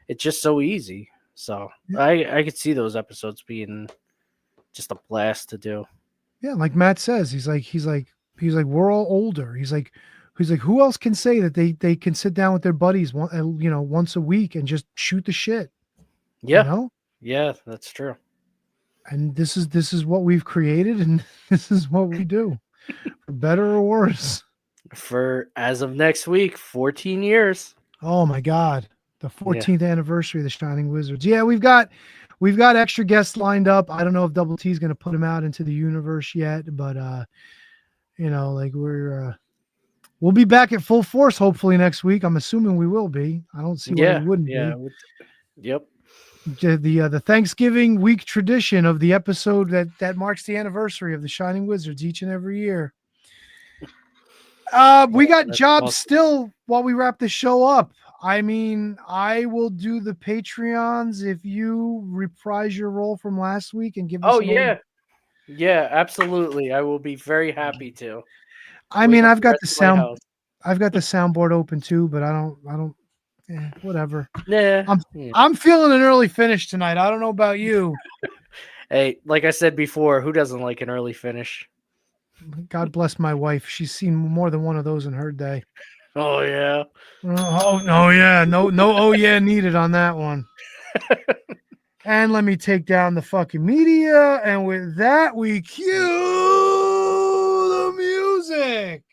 it's just so easy. So I could see those episodes being just a blast to do. Yeah, like Matt says, he's like, we're all older. He's like, who else can say that they can sit down with their buddies once a week and just shoot the shit? Yeah. Yeah, that's true. And this is what we've created, and this is what we do, for better or worse. For as of next week, 14 years. Oh my God, the 14th anniversary of the Shining Wizards. Yeah, we've got extra guests lined up. I don't know if Double T is going to put them out into the universe yet, but we'll be back at full force hopefully next week. I'm assuming we will be. I don't see why we wouldn't be. Yep. The Thanksgiving week tradition of the episode that marks the anniversary of the Shining Wizards each and every year. We got jobs still while we wrap the show up. I mean, I will do the Patreons if you reprise your role from last week and give us. Oh yeah, absolutely. I will be very happy to. I mean, I've got the soundboard open too, but I don't. Whatever. Yeah. I'm feeling an early finish tonight. I don't know about you. Hey, like I said before, who doesn't like an early finish? God bless my wife. She's seen more than one of those in her day. Oh yeah. Oh no, yeah. No, oh yeah needed on that one. And let me take down the fucking media. And with that, we cue music.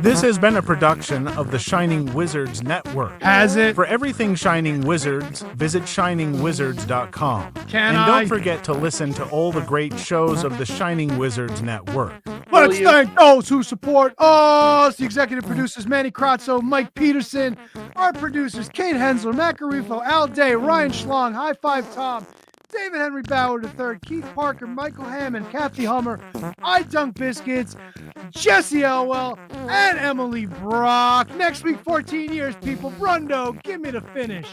This has been a production of the Shining Wizards Network. Has it? For everything Shining Wizards, visit shiningwizards.com. Can and I? don't forget to listen to all the great shows of the Shining Wizards Network. Let's thank those who support us. The executive producers, Manny Kratzo, Mike Peterson. Our producers, Kate Hensler, Matt Garifo, Al Day, Ryan Schlong, High Five Tom, David Henry Bauer III, Keith Parker, Michael Hammond, Kathy Hummer, I Dunk Biscuits, Jesse Elwell, and Emily Brock. Next week, 14 years, people. Brundo, give me the finish.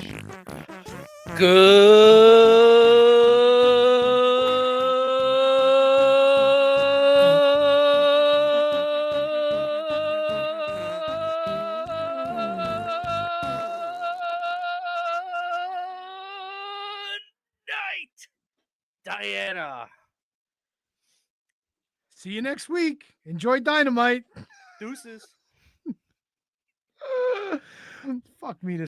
Diana. See you next week. Enjoy Dynamite. Deuces. Fuck me to